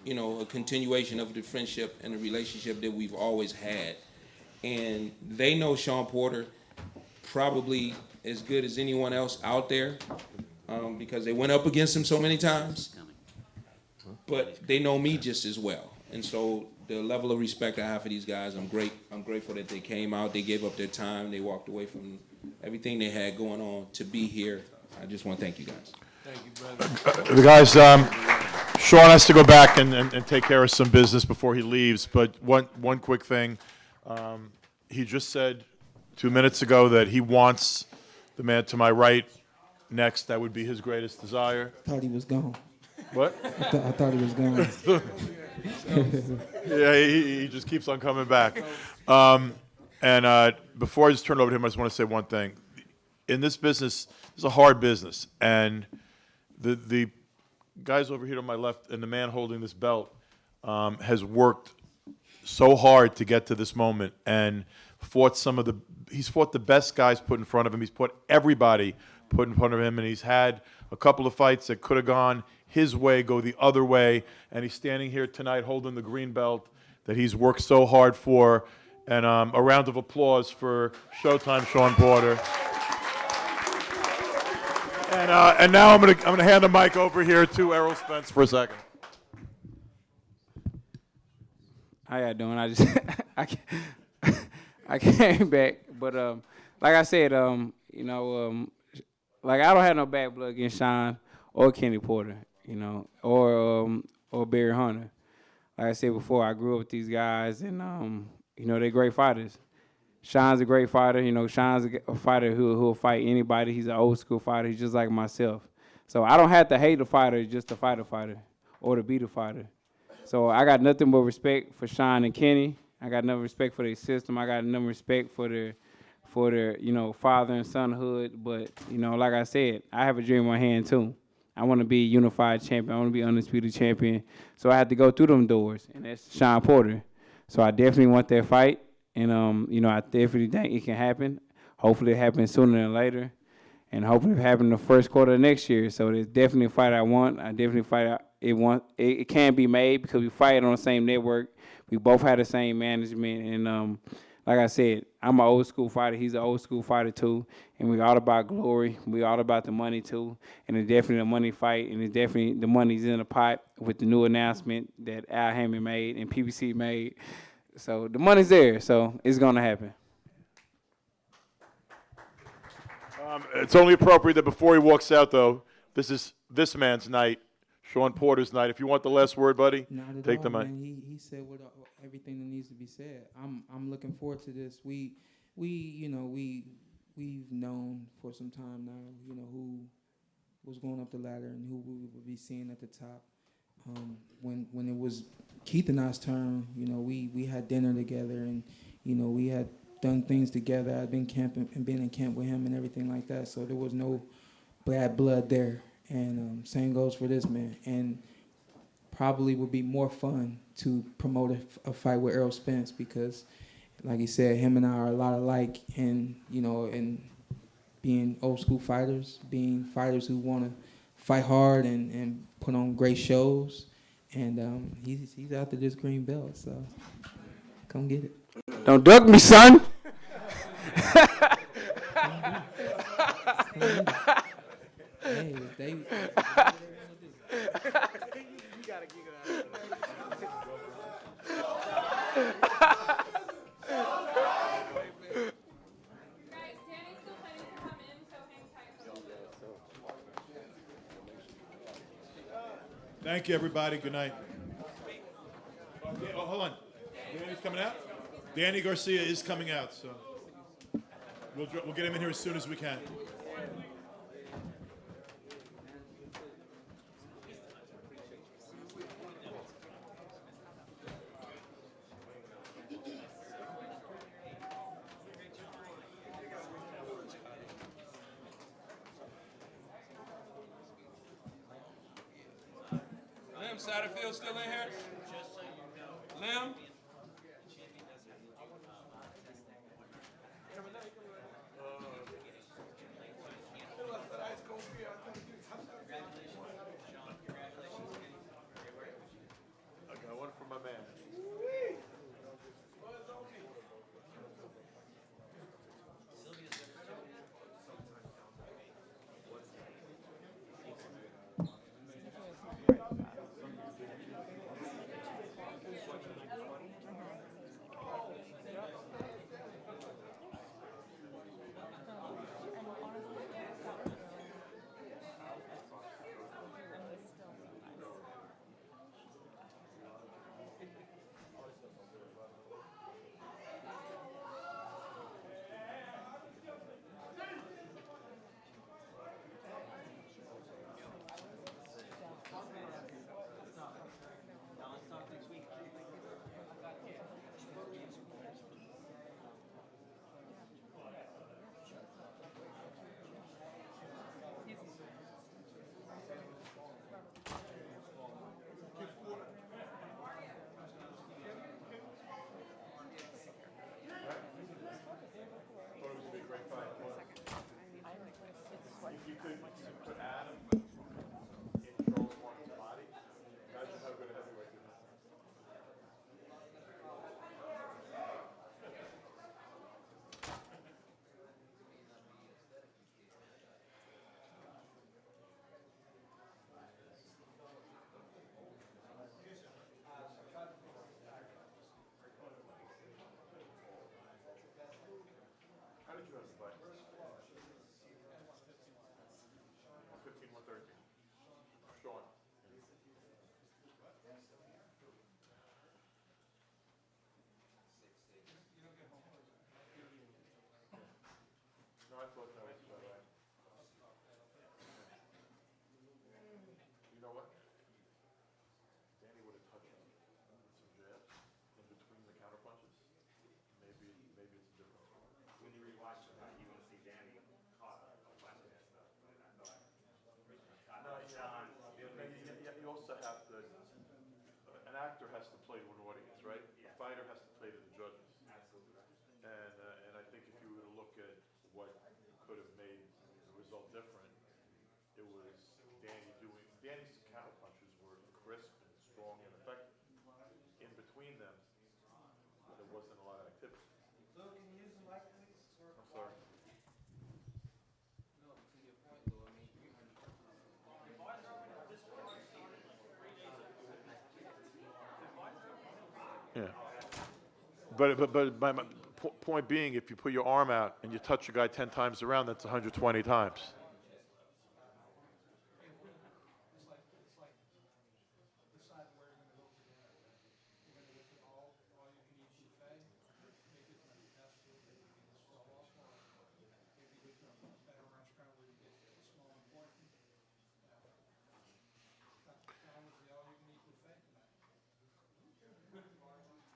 you know, a continuation of the friendship and the relationship that we've always had. And they know Shawn Porter probably as good as anyone else out there because they went up against him so many times. But they know me just as well. And so the level of respect I have for these guys, I'm grateful that they came out, they gave up their time, they walked away from everything they had going on to be here. I just want to thank you guys. Thank you, brother. The guys, Shawn has to go back and take care of some business before he leaves, but one quick thing. He just said 2 minutes ago that he wants the man to my right next. That would be his greatest desire. Thought he was gone. What? I thought he was gone. Yeah, he just keeps on coming back. Before I just turn it over to him, I just want to say one thing. In this business, it's a hard business, and the guys over here to my left and the man holding this belt has worked so hard to get to this moment and he's fought the best guys put in front of him. He's put everybody put in front of him, and he's had a couple of fights that could have gone his way, go the other way, and he's standing here tonight holding the green belt that he's worked so hard for. And a round of applause for Showtime Shawn Porter. And now I'm gonna hand the mic over here to Errol Spence for a second. How y'all doing? I came back, but like I said, you know, like I don't have no bad blood against Shawn or Kenny Porter, you know, or Barry Hunter. Like I said before, I grew up with these guys, and you know, they're great fighters. Shawn's a great fighter. You know, Shawn's a fighter who'll fight anybody. He's an old school fighter. He's just like myself. So I don't have to hate a fighter just to fight a fighter or to beat a fighter. So I got nothing but respect for Shawn and Kenny. I got enough respect for their system. I got enough respect for their you know, father and sonhood. But, you know, like I said, I have a dream in my hand too. I want to be a unified champion. I want to be undisputed champion. So I had to go through them doors, and that's Shawn Porter. So I definitely want that fight. And, you know, I definitely think it can happen. Hopefully it happens sooner than later. And hopefully it happens in the first quarter of next year. So there's definitely a fight I want. I definitely fight it can be made because we fight on the same network. We both have the same management. And like I said, I'm an old school fighter. He's an old school fighter too. And we're all about glory. We're all about the money too. And it's definitely a money fight. And it's definitely the money's in the pot with the new announcement that Al Hammond made and PBC made. So the money's there, so it's going to happen. It's only appropriate that before he walks out, though, this is this man's night, Shawn Porter's night. If you want the last word, buddy, take the mic. He said everything that needs to be said. I'm looking forward to this. We've known for some time now, you know, who was going up the ladder and who we would be seeing at the top. When it was Keith and I's turn, you know, we had dinner together, and you know, we had done things together. I'd been camping and been in camp with him and everything like that. So there was no bad blood there. And same goes for this man. And probably would be more fun to promote a fight with Errol Spence because, like he said, him and I are a lot alike. And you know, and being old school fighters, being fighters who want to fight hard and put on great shows. And he's after this green belt, so come get it. Don't duck me, son. Hey, they Thank you, everybody. Good night. Oh, hold on. Danny's coming out? Danny Garcia is coming out, so we'll get him in here as soon as we can. Lim Satterfield still in here? Lim? I got one from my man. How did you have the fight? 115, 113. Shawn. No, I thought that was about right. You know what? Danny would have touched him with some jabs in between the counter punches. Maybe it's a different story. When you rewatch the fight, you want to see Danny caught watching that stuff. But I thought Shawn You also have to, an actor has to play to an audience, right? A fighter has to play to the judges. Absolutely right. And I think if you were to look at what could have made the result different, it was Danny's counter punches were crisp and strong and effective. In between them, there wasn't a lot of activity. Lou, can you use the mic, please? I'm sorry. No, to your point, Lou, I mean, Yeah. But my point being, if you put your arm out and you touch a guy 10 times around, that's 120 times.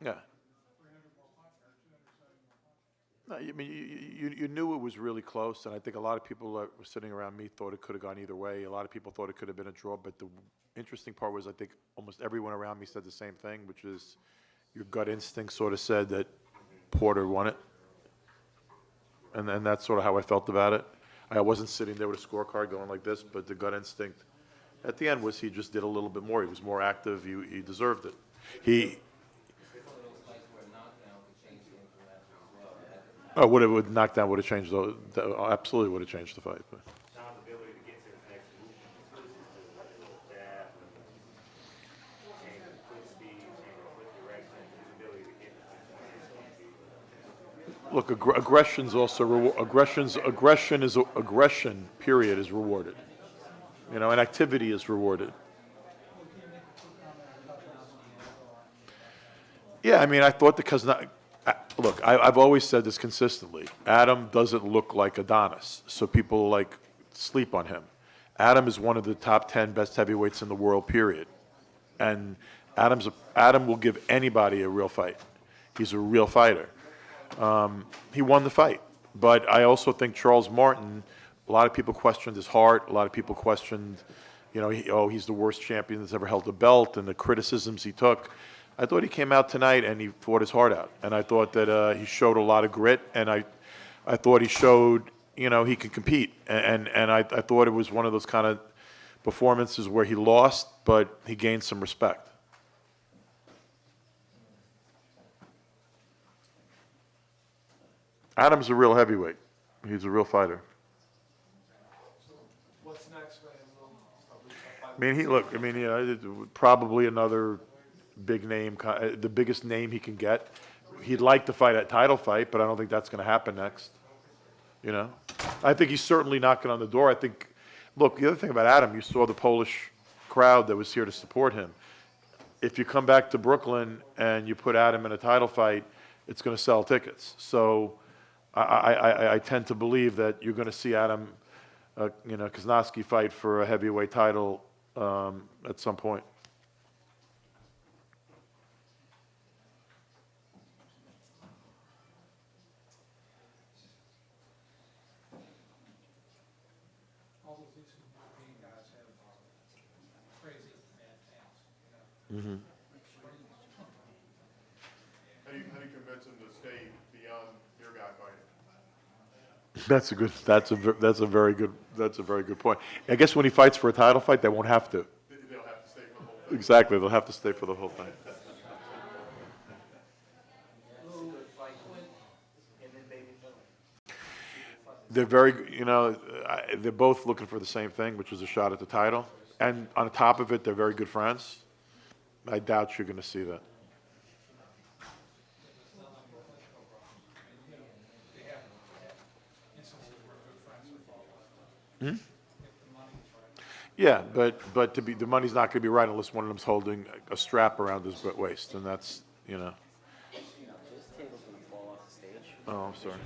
Yeah. No, I mean, you knew it was really close, and I think a lot of people that were sitting around me thought it could have gone either way. A lot of people thought it could have been a draw, but the interesting part was I think almost everyone around me said the same thing, which is your gut instinct sort of said that Porter won it. And that's sort of how I felt about it. I wasn't sitting there with a scorecard going like this, but the gut instinct at the end was he just did a little bit more. He was more active. He deserved it. Knockdown would have changed. Absolutely would have changed the fight. But. Shawn's ability to get to his next movement, jab, change of quick speed, change of quick direction, his ability to get to his next. Look, aggression's also aggression. Period is rewarded. You know, and activity is rewarded. Yeah, I mean, I thought because look, I've always said this consistently. Adam doesn't look like Adonis, so people sleep on him. Adam is one of the top 10 best heavyweights in the world, period. And Adam will give anybody a real fight. He's a real fighter. He won the fight, but I also think Charles Martin. A lot of people questioned his heart. A lot of people questioned you know, he's the worst champion that's ever held a belt, and the criticisms he took. I thought he came out tonight and he fought his heart out, and I thought that he showed a lot of grit, and I thought he showed, you know, he could compete, and I thought it was one of those kind of performances where he lost, but he gained some respect. Adam's a real heavyweight. He's a real fighter. What's next for him? I mean, you know, probably another big name, the biggest name he can get. He'd like to fight a title fight, but I don't think that's going to happen next. You know, I think he's certainly knocking on the door. I think, look, the other thing about Adam, you saw the Polish crowd that was here to support him. If you come back to Brooklyn and you put Adam in a title fight, it's going to sell tickets. So I tend to believe that you're going to see Adam, you know, Koznowski fight for a heavyweight title at some point. Mm-hmm. How do you convince him to stay beyond your guy fighting? That's a very good point. I guess when he fights for a title fight, they won't have to. They'll have to stay for the whole thing. Exactly, they'll have to stay for the whole thing. They're very, you know, they're both looking for the same thing, which is a shot at the title. And on top of it, they're very good friends. I doubt you're going to see that. Hmm? Yeah, but the money's not going to be right unless one of them's holding a strap around his waist, and that's, you know. Oh, I'm sorry.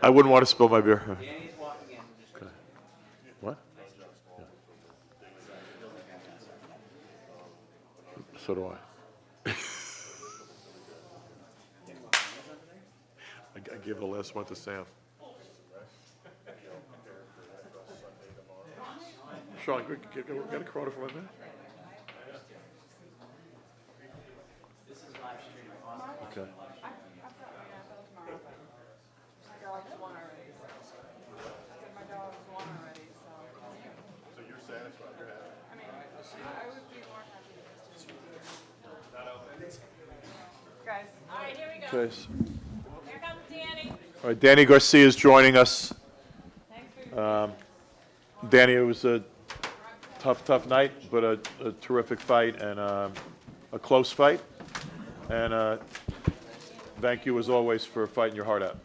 I wouldn't want to spill my beer. Okay. What? Yeah. So do I. I gave the last one to Sam. Sean, get a Corona for my man. Okay. So you're satisfied, you're happy? I mean, I would be more happy just to guys. All right, here we go. Okay. Here comes Danny. All right, Danny Garcia is joining us. Danny, it was a tough night, but a terrific fight and a close fight. And thank you, as always, for fighting your heart out.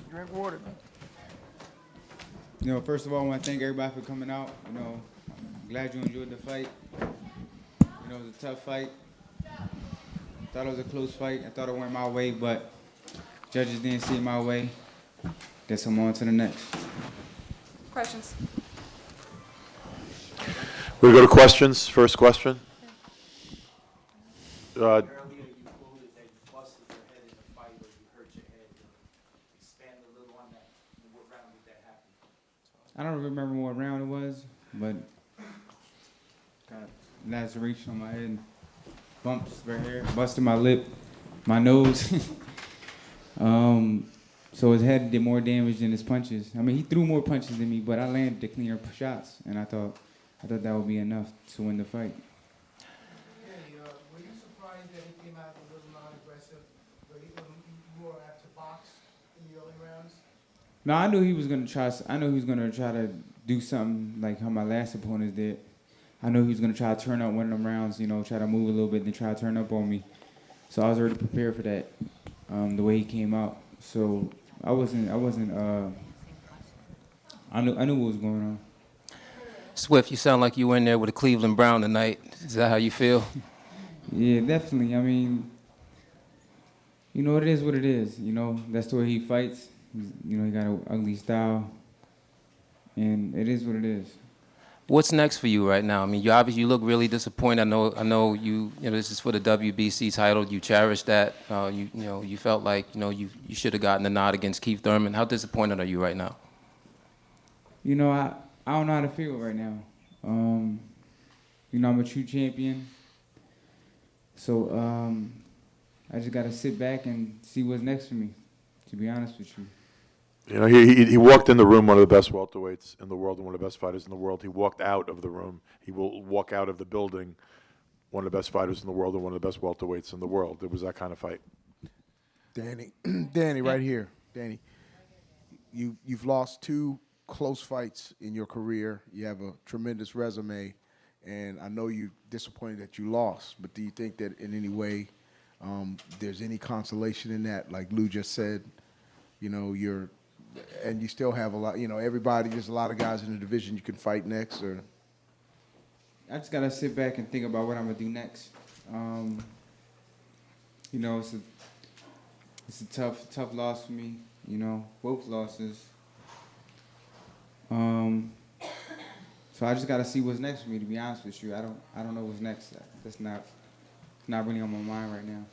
Drink water. You know, first of all, I want to thank everybody for coming out. You know, I'm glad you enjoyed the fight. You know, it was a tough fight. Thought it was a close fight. I thought it went my way, but judges didn't see it my way. Guess I'm on to the next. Questions? We go to questions. First question. I don't remember what round it was, but got laceration on my head, bumps right here, busted my lip, my nose. So his head did more damage than his punches. I mean, he threw more punches than me, but I landed the cleaner shots, and I thought that would be enough to win the fight. Were you surprised that he came out a little non-aggressive, but he was more apt to box in the early rounds? No, I knew he was gonna try. I knew he was gonna try to do something like how my last opponents did. I knew he was gonna try to turn up one of them rounds, you know, try to move a little bit, then try to turn up on me. So I was already prepared for that. The way he came out, so I knew what was going on. Swift, you sound like you were in there with a Cleveland Brown tonight. Is that how you feel? Yeah, definitely. I mean, you know, it is what it is. You know, that's the way he fights. You know, he got an ugly style, and it is what it is. What's next for you right now? I mean, you obviously look really disappointed. I know you know this is for the WBC title. You cherish that. You felt like you should have gotten the nod against Keith Thurman. How disappointed are you right now? You know, I don't know how to feel right now. You know, I'm a true champion. So I just got to sit back and see what's next for me, to be honest with you. You know, he walked in the room, one of the best welterweights in the world and one of the best fighters in the world. He walked out of the room. He will walk out of the building, one of the best fighters in the world and one of the best welterweights in the world. It was that kind of fight. Danny, right here. Danny, you've lost 2 close fights in your career. You have a tremendous resume, and I know you're disappointed that you lost, but do you think that in any way there's any consolation in that? Like Lou just said, you know, and you still have a lot, you know, there's a lot of guys in the division you can fight next, or? I just got to sit back and think about what I'm going to do next. You know, it's a tough loss for me, you know, both losses. So I just got to see what's next for me, to be honest with you. I don't know what's next. That's not really on my mind right now.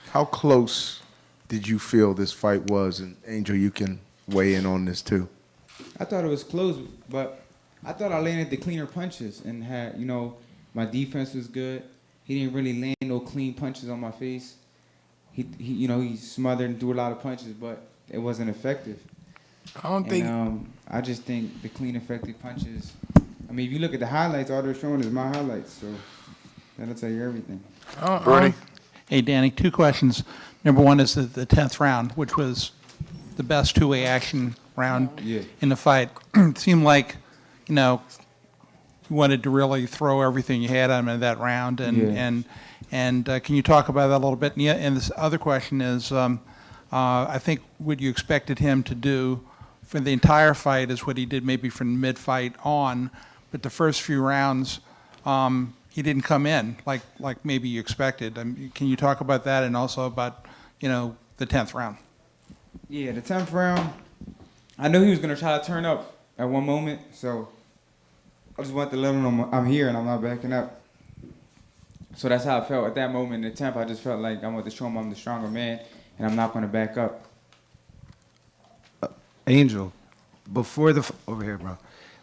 How close did you feel this fight was? And Angel, you can weigh in on this too. I thought it was close, but I thought I landed the cleaner punches and had, you know, my defense was good. He didn't really land no clean punches on my face. He you know, he smothered and threw a lot of punches, but it wasn't effective. I don't think. I just think the clean, effective punches. I mean, if you look at the highlights, all they're showing is my highlights, so that'll tell you everything. Bernie? Hey, Danny, 2 questions. Number one is the 10th round, which was the best 2-way action round in the fight. It seemed like, you know, you wanted to really throw everything you had on him in that round. And can you talk about that a little bit? And this other question is, I think what you expected him to do for the entire fight is what he did maybe from mid-fight on, but the first few rounds, he didn't come in like maybe you expected. Can you talk about that and also about, you know, the 10th round? Yeah, the 10th round, I knew he was going to try to turn up at one moment, so I just wanted to let him know I'm here and I'm not backing up. So that's how I felt at that moment in the 10th. I just felt like I wanted to show him I'm the stronger man and I'm not going to back up. Angel, over here, bro.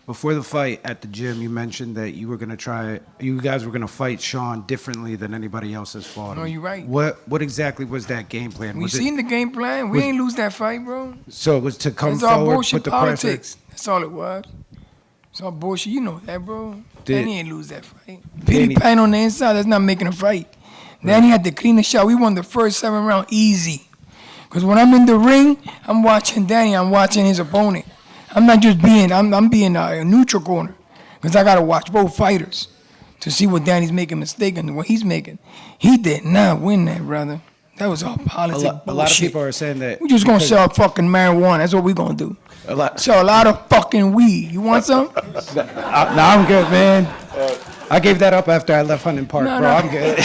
Before the fight at the gym, you mentioned that you guys were gonna fight Shawn differently than anybody else has fought him. No, you're right. What exactly was that game plan? We seen the game plan. We ain't lose that fight, bro. So it was to come It's all forward, bullshit put the politics. pressure. That's all it was. It's all bullshit. You know that, bro. Did- Danny ain't lose that fight. Pity pan on the inside. That's not making a fight. Danny had the cleanest shot. We won the first 7 round easy. Because when I'm in the ring, I'm watching Danny. I'm watching his opponent. I'm not just I'm being a neutral corner. Because I got to watch both fighters to see what Danny's making mistake and what he's making. He did not win that, brother. That was all politics. A lot of people are saying that We just gonna sell fucking marijuana. That's what we gonna do. Sell a lot of fucking weed. You want some? No, I'm good, man. I gave that up after I left Hunting Park, No, bro. no. I'm good.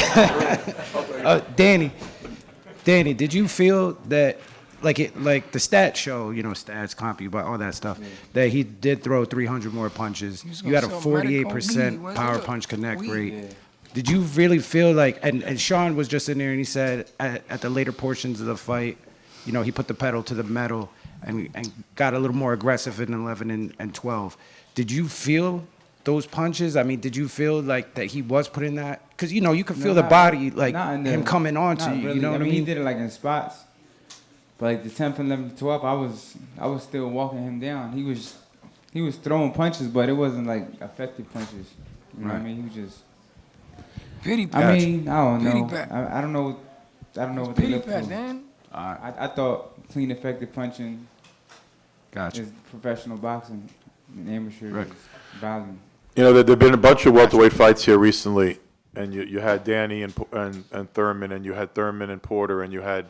Danny, did you feel that, like the stats show, you know, stats, comp you, but all that stuff, that he did throw 300 more punches? You had a sell medical 48% weed. What's power up? punch connect Weed. rate. Did you really feel like, and Shawn was just in there and he said at the later portions of the fight, you know, he put the pedal to the metal and got a little more aggressive in 11 and 12. Did you feel those punches? I mean, did you feel like that he was putting that? Because, you know, you could feel the body, like him coming on to you, Really. you know what I mean? He did it like in spots. But like the 10th, 11th, 12th, I was still walking him down. He was throwing punches, but it wasn't like effective punches. You know what I mean? He was just. Pity pat. I mean, I don't Pity know. pat. I don't know. I don't know what they Pity look pat, for. Dan. I thought clean, effective punching. Gotcha. Is professional boxing, and amateur is volume. You know, there've been a bunch of welterweight fights here recently, and you had Danny and Thurman, and you had Thurman and Porter, and you had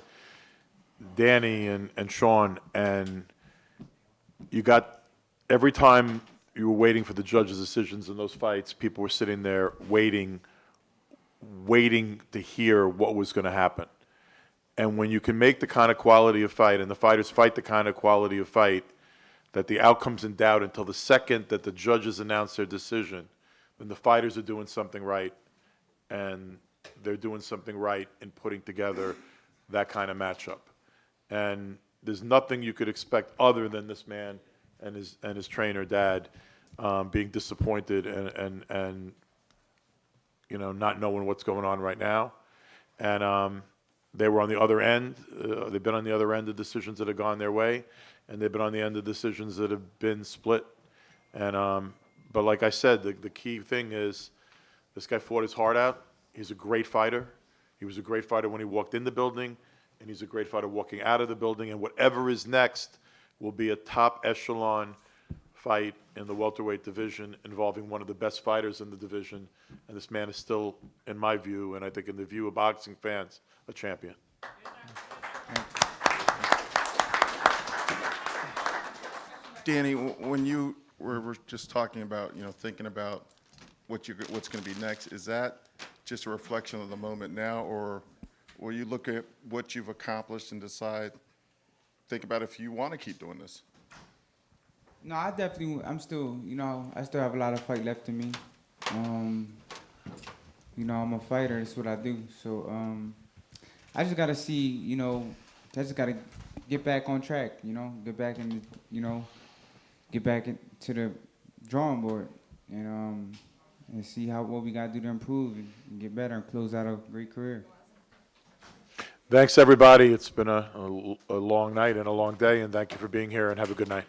Danny and Shawn, and you got, every time you were waiting for the judges' decisions in those fights, people were sitting there waiting to hear what was going to happen. And when you can make the kind of quality of fight, and the fighters fight the kind of quality of fight, that the outcome's in doubt until the second that the judges announce their decision, when the fighters are doing something right, and they're doing something right in putting together that kind of matchup. And there's nothing you could expect other than this man and his trainer, Dad, being disappointed and you know, not knowing what's going on right now. And they were on the other end. They've been on the other end of decisions that have gone their way, and they've been on the end of decisions that have been split. And but like I said, the key thing is this guy fought his heart out. He's a great fighter. He was a great fighter when he walked in the building, and he's a great fighter walking out of the building. And whatever is next will be a top echelon fight in the welterweight division involving one of the best fighters in the division. And this man is still, in my view, and I think in the view of boxing fans, a champion. Danny, when you were just talking about, you know, thinking about what's going to be next, is that just a reflection of the moment now, or will you look at what you've accomplished and think about if you want to keep doing this? No, I'm still, you know, I still have a lot of fight left in me. You know, I'm a fighter, that's what I do. So I just got to see, you know, I just got to get back on track, you know, get back into the drawing board and see what we got to do to improve and get better and close out a great career. Thanks, everybody. It's been a long night and a long day, and thank you for being here, and have a good night.